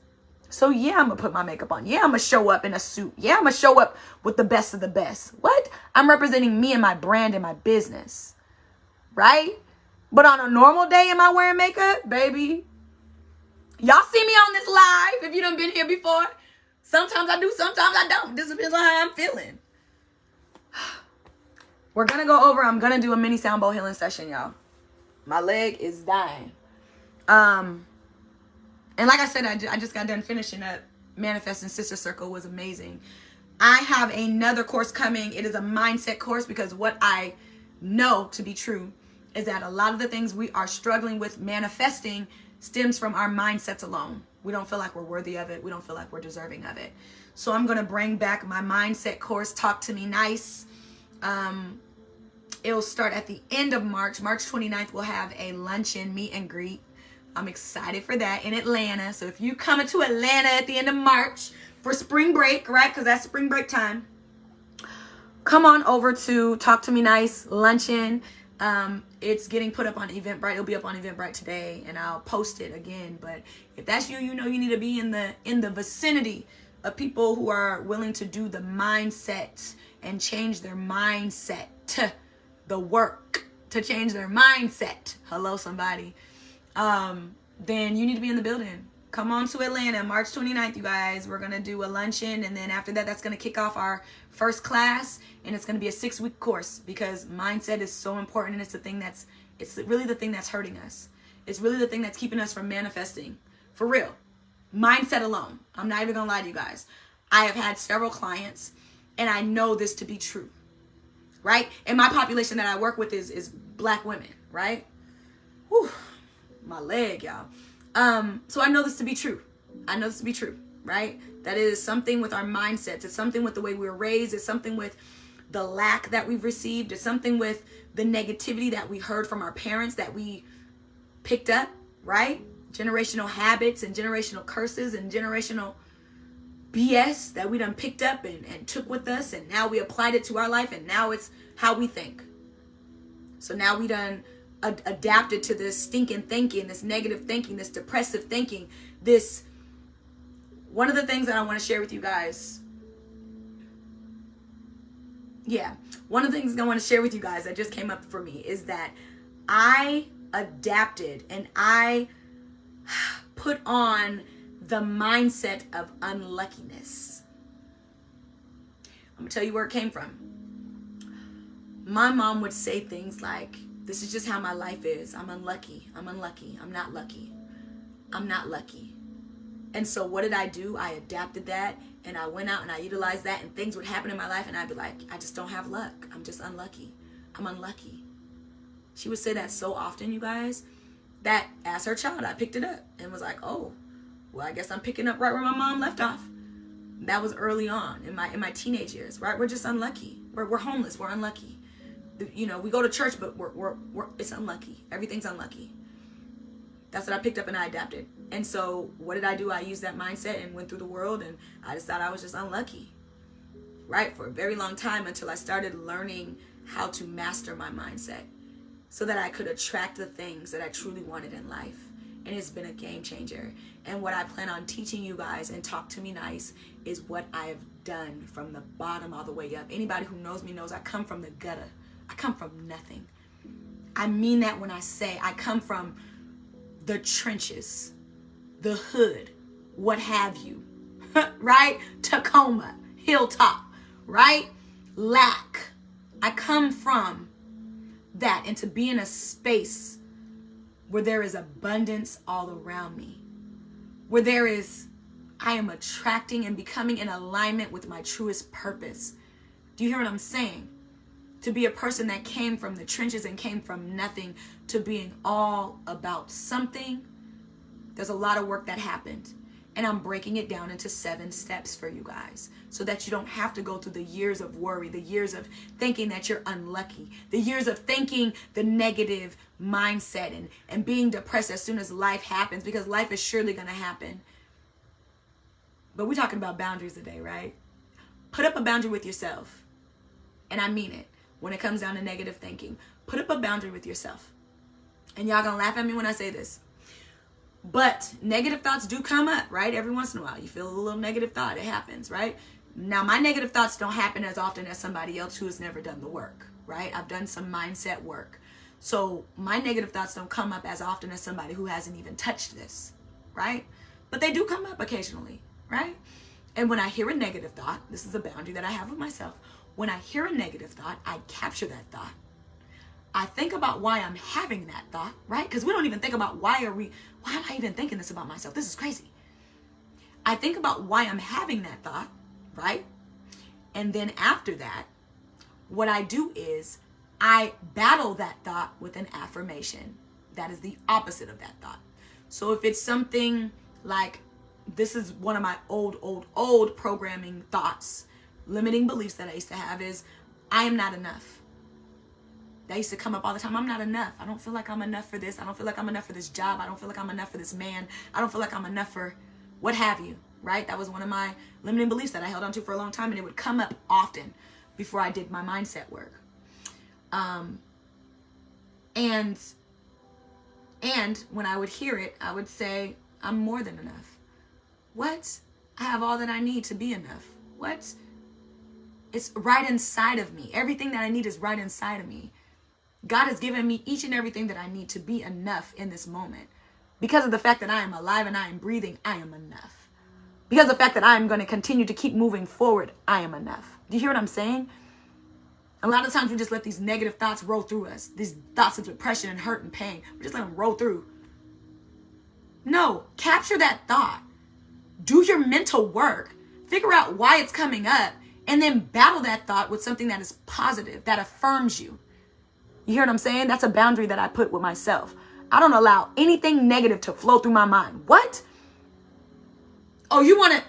So yeah, I'm going to put my makeup on. Yeah, I'm going to show up in a suit. Yeah, I'm going to show up with the best of the best. What? I'm representing me and my brand and my business, right? But on a normal day, am I wearing makeup? Baby, y'all see me on this live if you done been here before. Sometimes I do, sometimes I don't. This depends on how I'm feeling. We're going to go over. I'm going to do a mini sound bowl healing session, y'all. My leg is dying. And like I said, I just got done finishing up Manifesting Sister Circle. Was amazing. I have another course coming. It is a mindset course because what I know to be true is that a lot of the things we are struggling with manifesting stems from our mindsets alone. We don't feel like we're worthy of it. We don't feel like we're deserving of it. So I'm going to bring back my mindset course, Talk to Me Nice. It'll start at the end of March. March 29th, we'll have a luncheon meet and greet. I'm excited for that in Atlanta. So if you coming to Atlanta at the end of March for spring break, right? Because that's spring break time. Come on over to Talk to Me Nice luncheon. It's getting put up on Eventbrite. It'll be up on Eventbrite today, and I'll post it again. But if that's you, you know you need to be in the vicinity of people who are willing to do the mindset and change their mindset. The work to change their mindset. Hello, somebody. Then you need to be in the building. Come on to Atlanta, March 29th, you guys. We're going to do a luncheon, and then after that, that's going to kick off our first class, and it's going to be a 6-week course because mindset is so important, and it's really the thing that's hurting us. It's really the thing that's keeping us from manifesting. For real. Mindset alone. I'm not even gonna lie to you guys. I have had several clients, and I know this to be true, right? And my population that I work with is Black women, right? Whew, my leg, y'all. So I know this to be true. I know this to be true, right? That is something with our mindsets. It's something with the way we were raised. It's something with the lack that we've received. It's something with the negativity that we heard from our parents that we picked up, right? Generational habits and generational curses and generational BS that we done picked up and took with us, and now we applied it to our life, and now it's how we think. So now we done adapted to this stinking thinking, this negative thinking, this depressive thinking, this. One of the things that I want to share with you guys, one of the things I want to share with you guys that just came up for me is that I adapted and I put on the mindset of unluckiness. I'm going to tell you where it came from. My mom would say things like, this is just how my life is. I'm unlucky. I'm unlucky. I'm not lucky. I'm not lucky. And so what did I do? I adapted that, and I went out and I utilized that, and things would happen in my life, and I'd be like, I just don't have luck. I'm just unlucky. I'm unlucky. She would say that so often, you guys, that as her child, I picked it up and was like, oh, well, I guess I'm picking up right where my mom left off. That was early on in my teenage years, right? We're just unlucky. We're homeless. We're unlucky. You know, we go to church, but it's unlucky. Everything's unlucky. That's what I picked up and I adapted. And so what did I do? I used that mindset and went through the world, and I just thought I was just unlucky, right? For a very long time, until I started learning how to master my mindset so that I could attract the things that I truly wanted in life. And it's been a game changer. And what I plan on teaching you guys, and talk to me nice, is what I have done from the bottom all the way up. Anybody who knows me knows I come from the gutter. I come from nothing. I mean that when I say I come from the trenches, the hood, what have you, right? Tacoma, Hilltop, right? Lack. I come from that, and to be in a space where there is abundance all around me, where I am attracting and becoming in alignment with my truest purpose. Do you hear what I'm saying? To be a person that came from the trenches and came from nothing to being all about something, there's a lot of work that happened. And I'm breaking it down into 7 steps for you guys, so that you don't have to go through the years of worry, the years of thinking that you're unlucky, the years of thinking the negative mindset and being depressed as soon as life happens, because life is surely going to happen. But we're talking about boundaries today, right? Put up a boundary with yourself. And I mean it. When it comes down to negative thinking, put up a boundary with yourself. And y'all gonna laugh at me when I say this, but negative thoughts do come up, right? Every once in a while, you feel a little negative thought. It happens, right? Now, my negative thoughts don't happen as often as somebody else who has never done the work, right? I've done some mindset work. So my negative thoughts don't come up as often as somebody who hasn't even touched this, right? But they do come up occasionally, right? And when I hear a negative thought, this is a boundary that I have with myself. When I hear a negative thought, I capture that thought. I think about why I'm having that thought, right? Because we don't even think about why am I even thinking this about myself? This is crazy. I think about why I'm having that thought, right? And then after that, what I do is I battle that thought with an affirmation that is the opposite of that thought. So if it's something like, this is one of my old programming thoughts, limiting beliefs that I used to have, is I am not enough. That used to come up all the time. I'm not enough. I don't feel like I'm enough for this. I don't feel like I'm enough for this job. I don't feel like I'm enough for this man. I don't feel like I'm enough for what have you, right? That was one of my limiting beliefs that I held on to for a long time, and it would come up often before I did my mindset work. And when I would hear it, I would say, I'm more than enough. What? I have all that I need to be enough. What? It's right inside of me. Everything that I need is right inside of me. God has given me each and everything that I need to be enough in this moment. Because of the fact that I am alive and I am breathing, I am enough. Because of the fact that I am going to continue to keep moving forward, I am enough. Do you hear what I'm saying? A lot of times we just let these negative thoughts roll through us. These thoughts of depression and hurt and pain. We just let them roll through. No, capture that thought. Do your mental work. Figure out why it's coming up, and then battle that thought with something that is positive, that affirms you. You hear what I'm saying? That's a boundary that I put with myself. I don't allow anything negative to flow through my mind. What? Oh, you want to,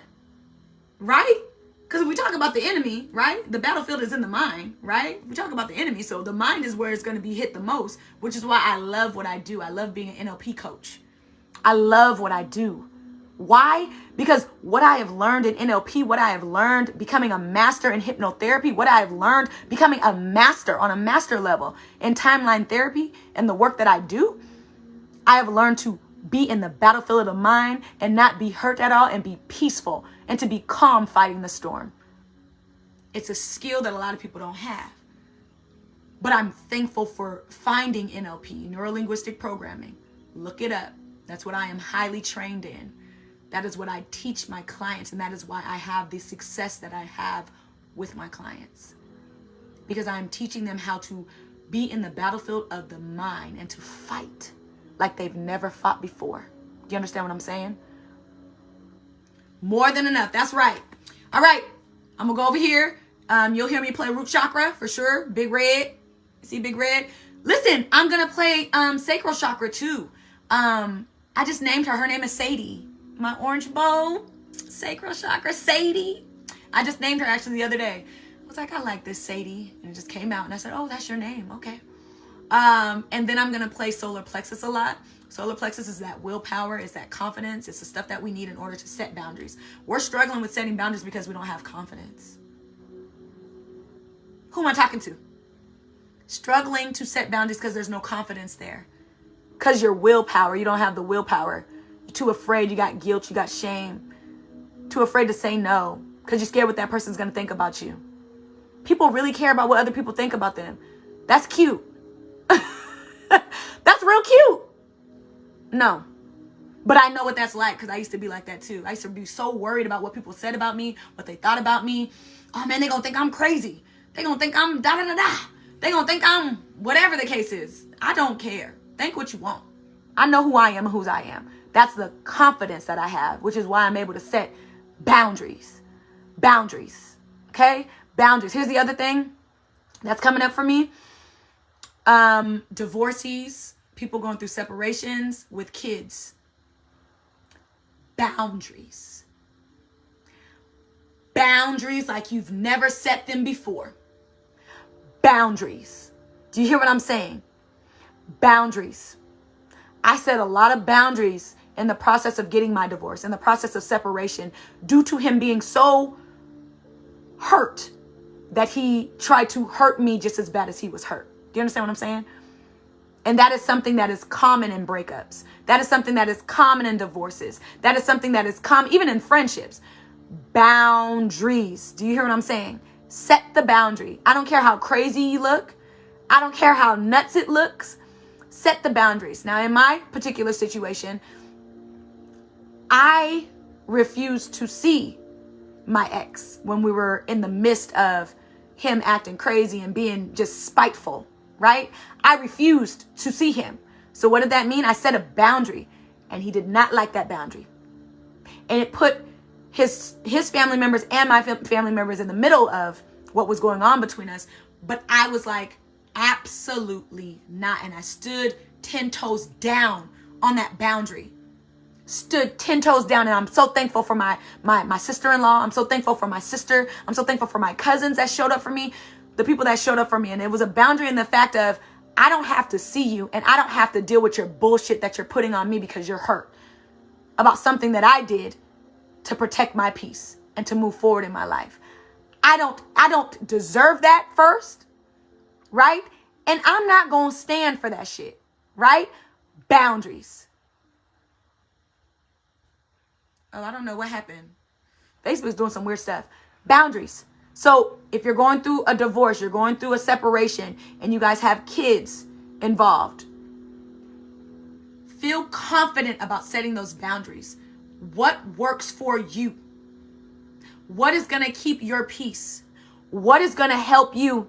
right? Because if we talk about the enemy, right? The battlefield is in the mind, right? We talk about the enemy. So the mind is where it's going to be hit the most, which is why I love what I do. I love being an NLP coach. I love what I do. Why? Because what I have learned in NLP, what I have learned becoming a master in hypnotherapy, what I have learned becoming a master on a master level in timeline therapy and the work that I do, I have learned to be in the battlefield of the mind and not be hurt at all and be peaceful and to be calm fighting the storm. It's a skill that a lot of people don't have. But I'm thankful for finding NLP, neuro-linguistic programming. Look it up. That's what I am highly trained in. That is what I teach my clients, and that is why I have the success that I have with my clients. Because I'm teaching them how to be in the battlefield of the mind and to fight like they've never fought before. Do you understand what I'm saying? More than enough. That's right. All right. I'm going to go over here. You'll hear me play root chakra for sure. Big red. See big red? Listen, I'm going to play sacral chakra too. I just named her. Her name is Sadie. My orange bow. Sacral chakra. Sadie. I just named her actually the other day. I was like, I like this Sadie. And it just came out. And I said, oh, that's your name. Okay. And then I'm going to play solar plexus a lot. Solar plexus is that willpower, it's that confidence, it's the stuff that we need in order to set boundaries. We're struggling with setting boundaries because we don't have confidence. Who am I talking to? Struggling to set boundaries because there's no confidence there. Because your willpower, you don't have the willpower. You're too afraid, you got guilt, you got shame. Too afraid to say no because you're scared what that person's going to think about you. People really care about what other people think about them. That's cute. That's real cute. No. But I know what that's like because I used to be like that too. I used to be so worried about what people said about me, what they thought about me. Oh man, they gonna think I'm crazy. They gonna think I'm da-da-da-da. They gonna think I'm whatever the case is. I don't care. Think what you want. I know who I am and whose I am. That's the confidence that I have, which is why I'm able to set boundaries. Boundaries. Okay? Boundaries. Here's the other thing that's coming up for me. Divorcees, people going through separations with kids. Boundaries. Boundaries like you've never set them before. Boundaries. Do you hear what I'm saying? Boundaries. I set a lot of boundaries in the process of getting my divorce, in the process of separation, due to him being so hurt that he tried to hurt me just as bad as he was hurt. Do you understand what I'm saying? And that is something that is common in breakups. That is something that is common in divorces. That is something that is common even in friendships. Boundaries. Do you hear what I'm saying? Set the boundary. I don't care how crazy you look. I don't care how nuts it looks. Set the boundaries. Now, in my particular situation, I refused to see my ex when we were in the midst of him acting crazy and being just spiteful. Right? I refused to see him. So what did that mean? I set a boundary and he did not like that boundary. And it put his family members and my family members in the middle of what was going on between us. But I was like, absolutely not. And I stood 10 toes down on that boundary. Stood 10 toes down. And I'm so thankful for my sister-in-law. I'm so thankful for my sister. I'm so thankful for my cousins that showed up for me. The people that showed up for me. And it was a boundary in the fact of, I don't have to see you and I don't have to deal with your bullshit that you're putting on me because you're hurt about something that I did to protect my peace and to move forward in my life. I don't deserve that first, right? And I'm not going to stand for that shit, right? Boundaries. Oh, I don't know what happened. Facebook's doing some weird stuff. Boundaries. So if you're going through a divorce, you're going through a separation, and you guys have kids involved, feel confident about setting those boundaries. What works for you? What is going to keep your peace? What is going to help you?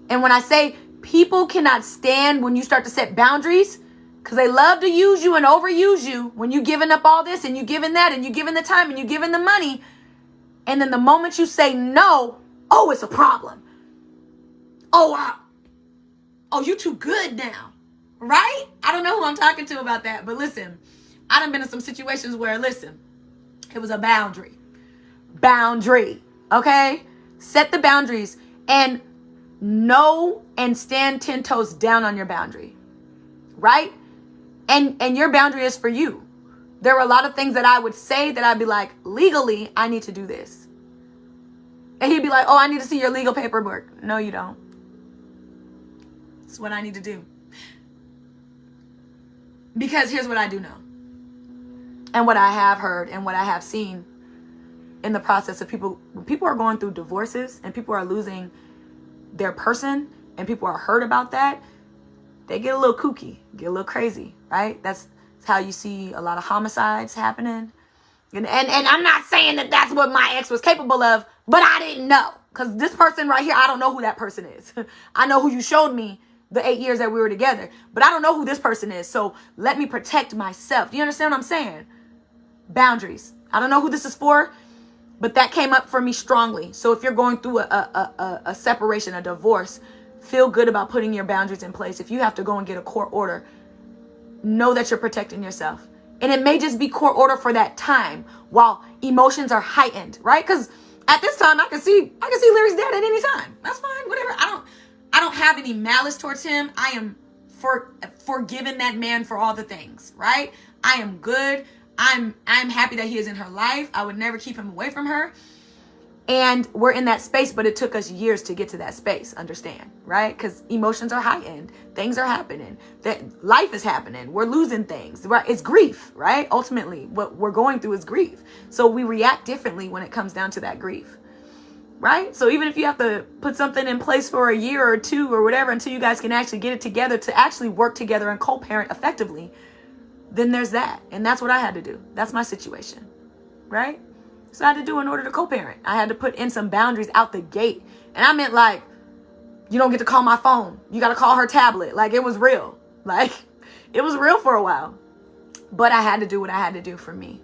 And when I say people cannot stand when you start to set boundaries, Because they love to use you and overuse you when you giving up all this and you giving that and you giving the time and you giving the money. And then the moment you say no, oh, it's a problem. Oh, you too good now. Right? I don't know who I'm talking to about that. But listen, I done been in some situations where, listen, it was a boundary. Boundary. Okay? Set the boundaries and know and stand 10 toes down on your boundary. Right? And your boundary is for you. There were a lot of things that I would say that I'd be like, legally, I need to do this. And he'd be like, oh, I need to see your legal paperwork. No, you don't. It's what I need to do. Because here's what I do know. And what I have heard and what I have seen in the process of people, when people are going through divorces and people are losing their person and people are hurt about that, they get a little kooky, get a little crazy, right? That's how you see a lot of homicides happening. And I'm not saying that that's what my ex was capable of, but I didn't know. Because this person right here, I don't know who that person is. I know who you showed me the 8 years that we were together, but I don't know who this person is. So let me protect myself. Do you understand what I'm saying? Boundaries. I don't know who this is for, but that came up for me strongly. So if you're going through a separation, a divorce, feel good about putting your boundaries in place. If you have to go and get a court order, know that you're protecting yourself. And it may just be court order for that time while emotions are heightened, right? Because at this time, I can see Larry's dead at any time. That's fine, whatever. I don't have any malice towards him. I am forgiving that man for all the things, right? I am good. I'm happy that he is in her life. I would never keep him away from her. And we're in that space, but it took us years to get to that space, understand, right? Because emotions are heightened. Things are happening. That life is happening. We're losing things, right? It's grief, right? Ultimately, what we're going through is grief. So we react differently when it comes down to that grief, right? So even if you have to put something in place for a year or two or whatever until you guys can actually get it together to actually work together and co-parent effectively, then there's that. And that's what I had to do. That's my situation, right? So I had to do in order to co-parent. I had to put in some boundaries out the gate. And I meant like, you don't get to call my phone. You got to call her tablet. Like it was real. Like it was real for a while. But I had to do what I had to do for me.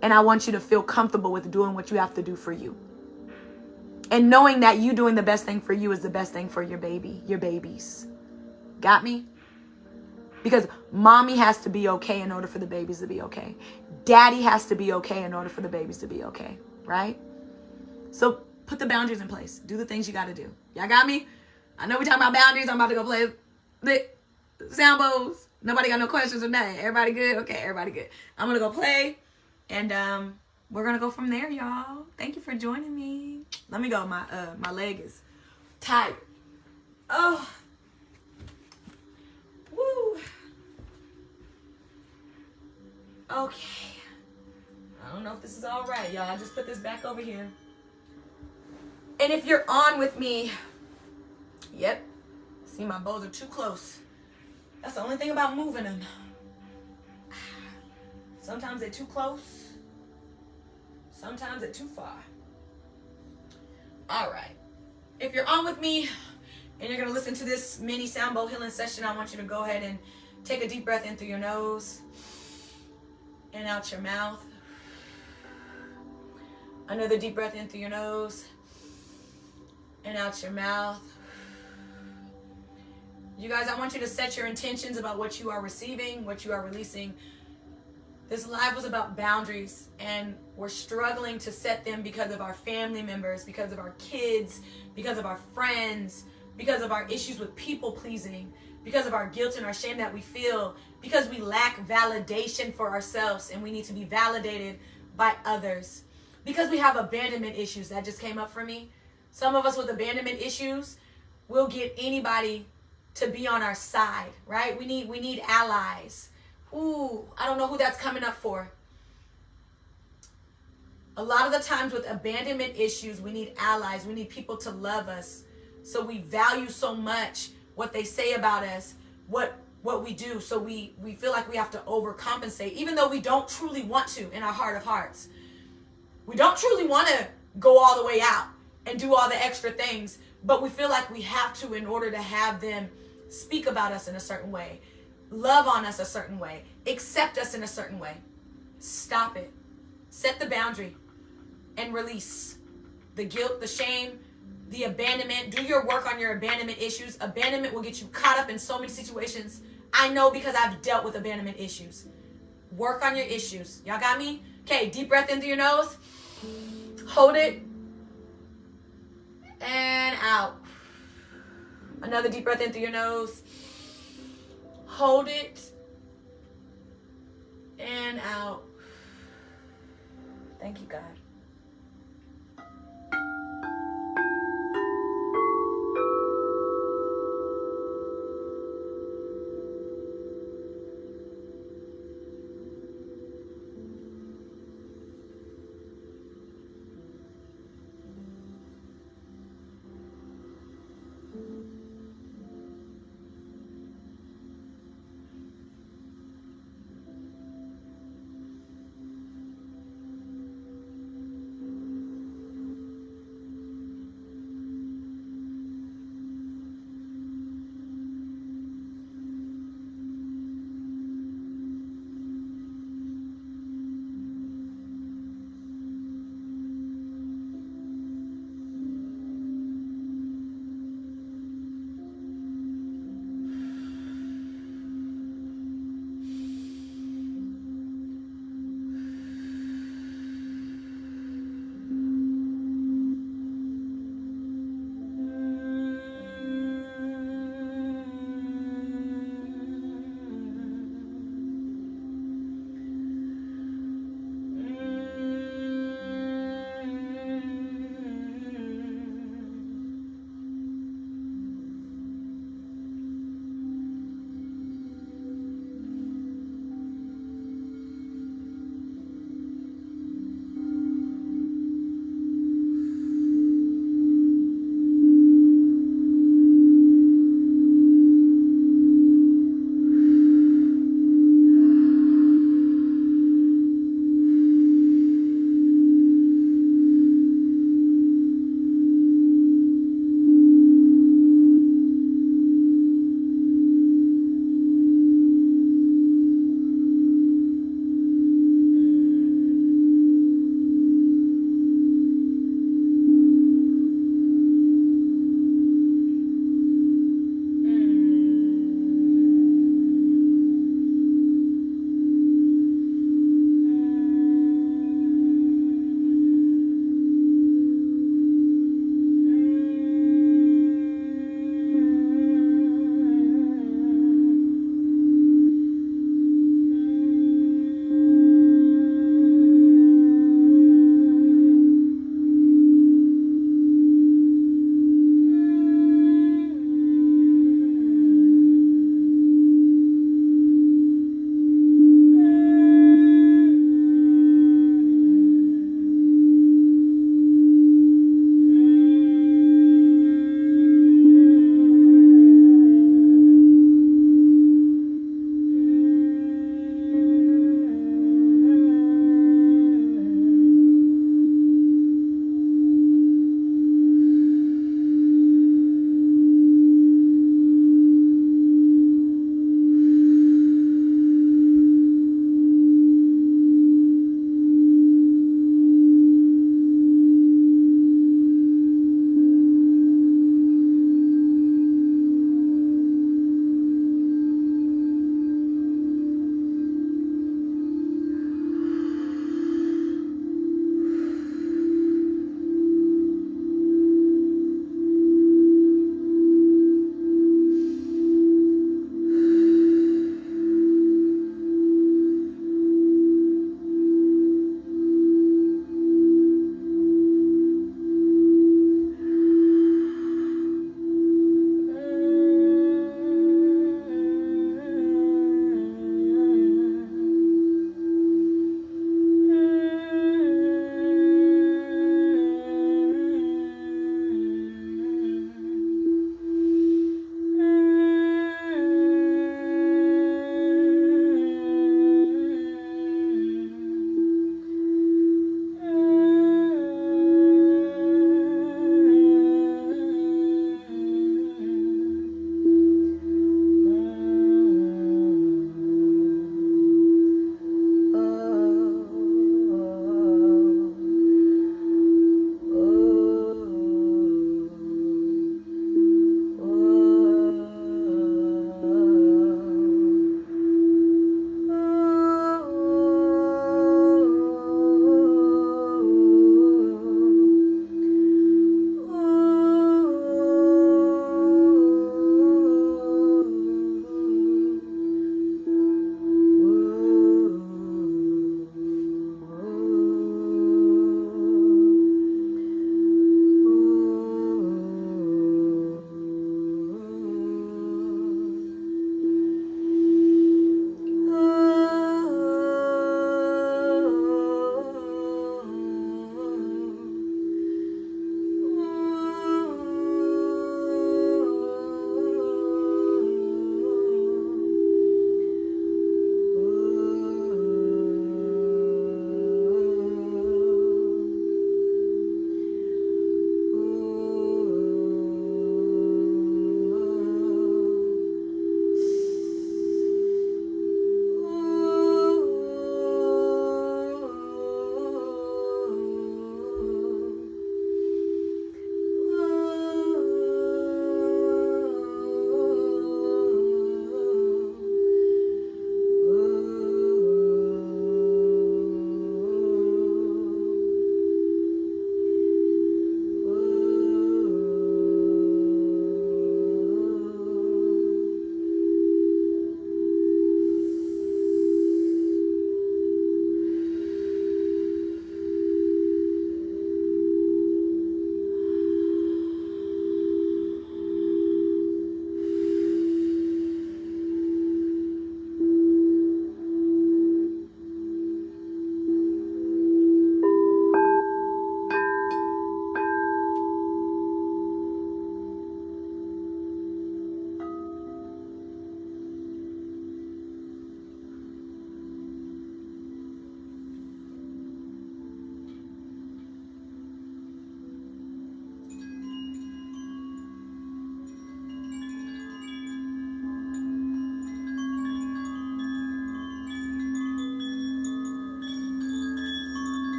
And I want you to feel comfortable with doing what you have to do for you. And knowing that you doing the best thing for you is the best thing for your baby, your babies. Got me? Because mommy has to be okay in order for the babies to be okay. Daddy has to be okay in order for the babies to be okay, right? So put the boundaries in place. Do the things you got to do. Y'all got me? I know we're talking about boundaries. I'm about to go play the sound bowls. Nobody got no questions or nothing. Everybody good? Okay, everybody good. I'm going to go play, and we're going to go from there, y'all. Thank you for joining me. Let me go. My leg is tight. Oh. Woo. Okay. I don't know if this is all right, y'all. I just put this back over here. And if you're on with me, yep. See, my bows are too close. That's the only thing about moving them. Sometimes they're too close. Sometimes they're too far. All right. If you're on with me and you're going to listen to this mini sound bowl healing session, I want you to go ahead and take a deep breath in through your nose and out your mouth. Another deep breath in through your nose and out your mouth. You guys, I want you to set your intentions about what you are receiving, what you are releasing. This live was about boundaries, and we're struggling to set them because of our family members, because of our kids, because of our friends, because of our issues with people pleasing, because of our guilt and our shame that we feel, because we lack validation for ourselves and we need to be validated by others, because we have abandonment issues. That just came up for me. Some of us with abandonment issues will get anybody to be on our side, right? We need allies. Ooh, I don't know who that's coming up for. A lot of the times with abandonment issues, we need allies. We need people to love us. So we value so much what they say about us, what we do. So we feel like we have to overcompensate, even though we don't truly want to in our heart of hearts. We don't truly want to go all the way out and do all the extra things, but we feel like we have to in order to have them speak about us in a certain way. love on us a certain way, accept us in a certain way. Stop it. Set the boundary and release the guilt, the shame, the abandonment. Do your work on your abandonment issues. Abandonment will get you caught up in so many situations. I know because I've dealt with abandonment issues. Work on your issues. Y'all got me? Okay, deep breath in through your nose. Hold it. And out. Another deep breath in through your nose. Hold it. And out. Thank you, God.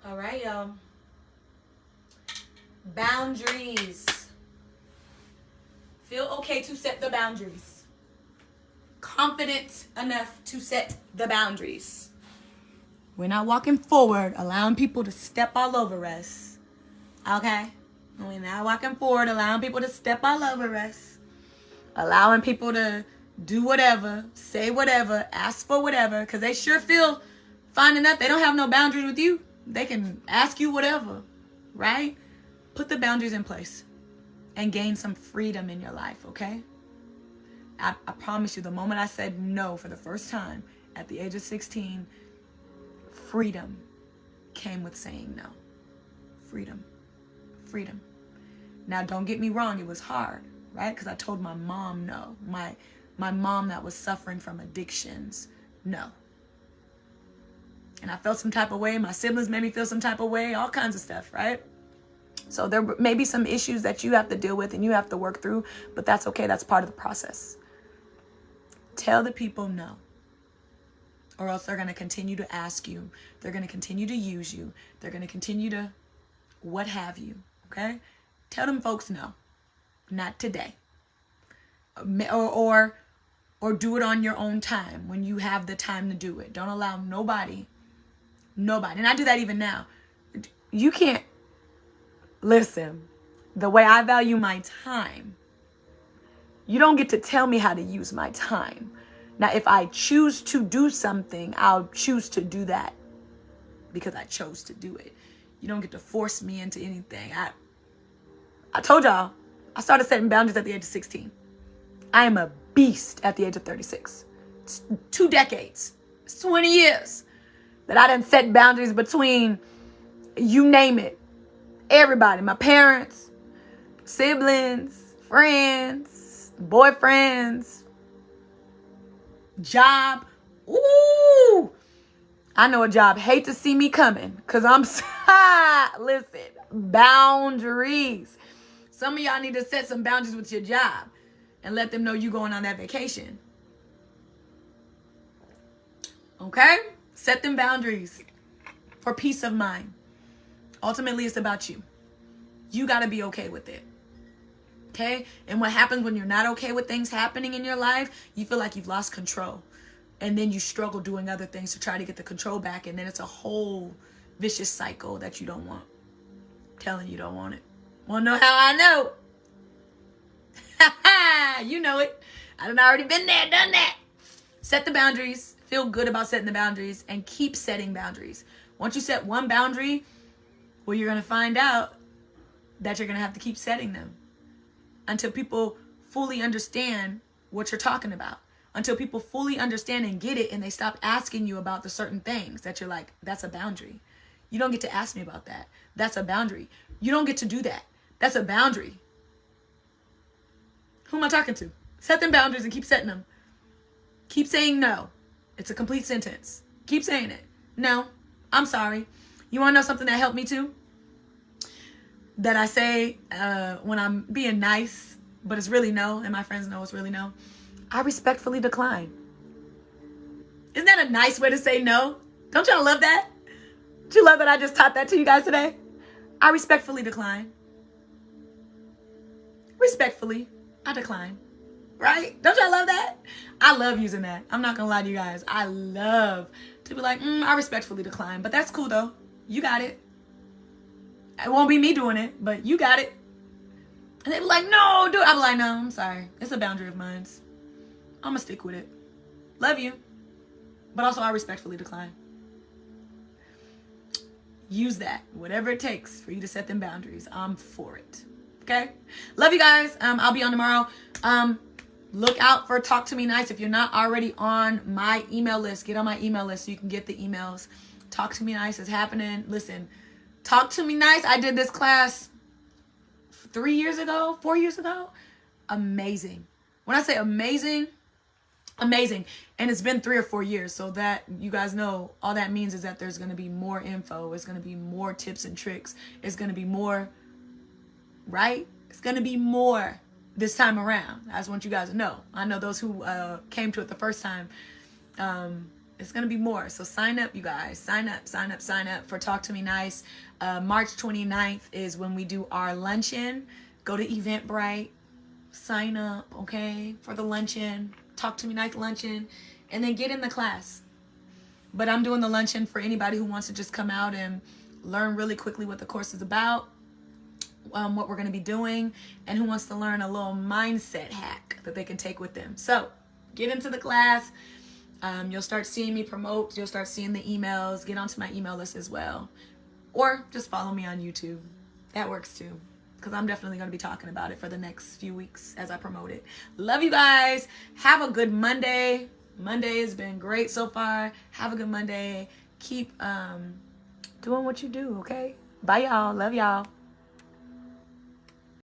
All right, y'all. Boundaries. Feel okay to set the boundaries. Confident enough to set the boundaries. We're not walking forward, allowing people to step all over us. Okay? We're not walking forward, allowing people to step all over us. Allowing people to do whatever, say whatever, ask for whatever, because they sure feel fine enough. They don't have no boundaries with you. They can ask you whatever, right? Put the boundaries in place and gain some freedom in your life, okay? I promise you, the moment I said no for the first time at the age of 16, freedom came with saying no. Freedom. Freedom. Now, don't get me wrong, it was hard, right? Because I told my mom no. My mom that was suffering from addictions, no. And I felt some type of way. My siblings made me feel some type of way, all kinds of stuff, right? So there may be some issues that you have to deal with and you have to work through, but that's okay. That's part of the process. Tell the people no, or else they're going to continue to ask you. They're going to continue to use you. They're going to continue to what have you, okay? Tell them folks no, not today. Or do it on your own time when you have the time to do it. Don't allow nobody. And I do that even now. You can't, listen, the way I value my time, you don't get to tell me how to use my time. Now, if I choose to do something, I'll choose to do that because I chose to do it. You don't get to force me into anything. I told y'all, I started setting boundaries at the age of 16. I am a beast at the age of 36. It's 2 decades. It's 20 years that I done set boundaries between, you name it, everybody, my parents, siblings, friends, boyfriends, job. Ooh, I know a job hate to see me coming because I'm, listen, boundaries. Some of y'all need to set some boundaries with your job and let them know you going on that vacation. Okay? Set them boundaries for peace of mind. Ultimately, it's about you. You got to be okay with it. Okay? And what happens when you're not okay with things happening in your life, you feel like you've lost control. And then you struggle doing other things to try to get the control back. And then it's a whole vicious cycle that you don't want. I'm telling you don't want it. Want to know how I know? You know it. I done already been there, done that. Set the boundaries. Feel good about setting the boundaries. And keep setting boundaries. Once you set one boundary, well, you're going to find out that you're going to have to keep setting them until people fully understand what you're talking about. Until people fully understand and get it and they stop asking you about the certain things that you're like, that's a boundary. You don't get to ask me about that. That's a boundary. You don't get to do that. That's a boundary. Who am I talking to? Set them boundaries and keep setting them. Keep saying no. It's a complete sentence. Keep saying it. No, I'm sorry. You want to know something that helped me too? That I say when I'm being nice, but it's really no, and my friends know it's really no. I respectfully decline. Isn't that a nice way to say no? Don't y'all love that? Don't you love that I just taught that to you guys today? I respectfully decline. Respectfully, I decline. Right? Don't y'all love that? I love using that. I'm not gonna lie to you guys. I love to be like, I respectfully decline. But that's cool though. You got it. It won't be me doing it, but you got it. And they be like, no, do it. I'm like, no, I'm sorry. It's a boundary of mine. I'm gonna stick with it. Love you. But also I respectfully decline. Use that. Whatever it takes for you to set them boundaries. I'm for it. Okay? Love you guys. I'll be on tomorrow. Look out for Talk to Me Nice. If you're not already on my email list, get on my email list so you can get the emails. Talk to Me Nice is happening. Listen, Talk to Me Nice. I did this class 4 years ago. Amazing. When I say amazing, amazing. And it's been 3 or 4 years. So that you guys know, all that means is that there's going to be more info. It's going to be more tips and tricks. It's going to be more, right? It's going to be more this time around. I just want you guys to know. I know those who came to it the first time, It's going to be more. So sign up, you guys. Sign up for Talk to Me Nice. March 29th is when we do our luncheon. Go to Eventbrite. Sign up, okay, for the luncheon. Talk to Me Nice luncheon. And then get in the class. But I'm doing the luncheon for anybody who wants to just come out and learn really quickly what the course is about, what we're going to be doing, and who wants to learn a little mindset hack that they can take with them. So get into the class. You'll start seeing me promote. You'll start seeing the emails. Get onto my email list as well. Or just follow me on YouTube. That works too. Because I'm definitely going to be talking about it for the next few weeks as I promote it. Love you guys. Have a good Monday. Monday has been great so far. Have a good Monday. Keep doing what you do, okay? Bye, y'all. Love y'all.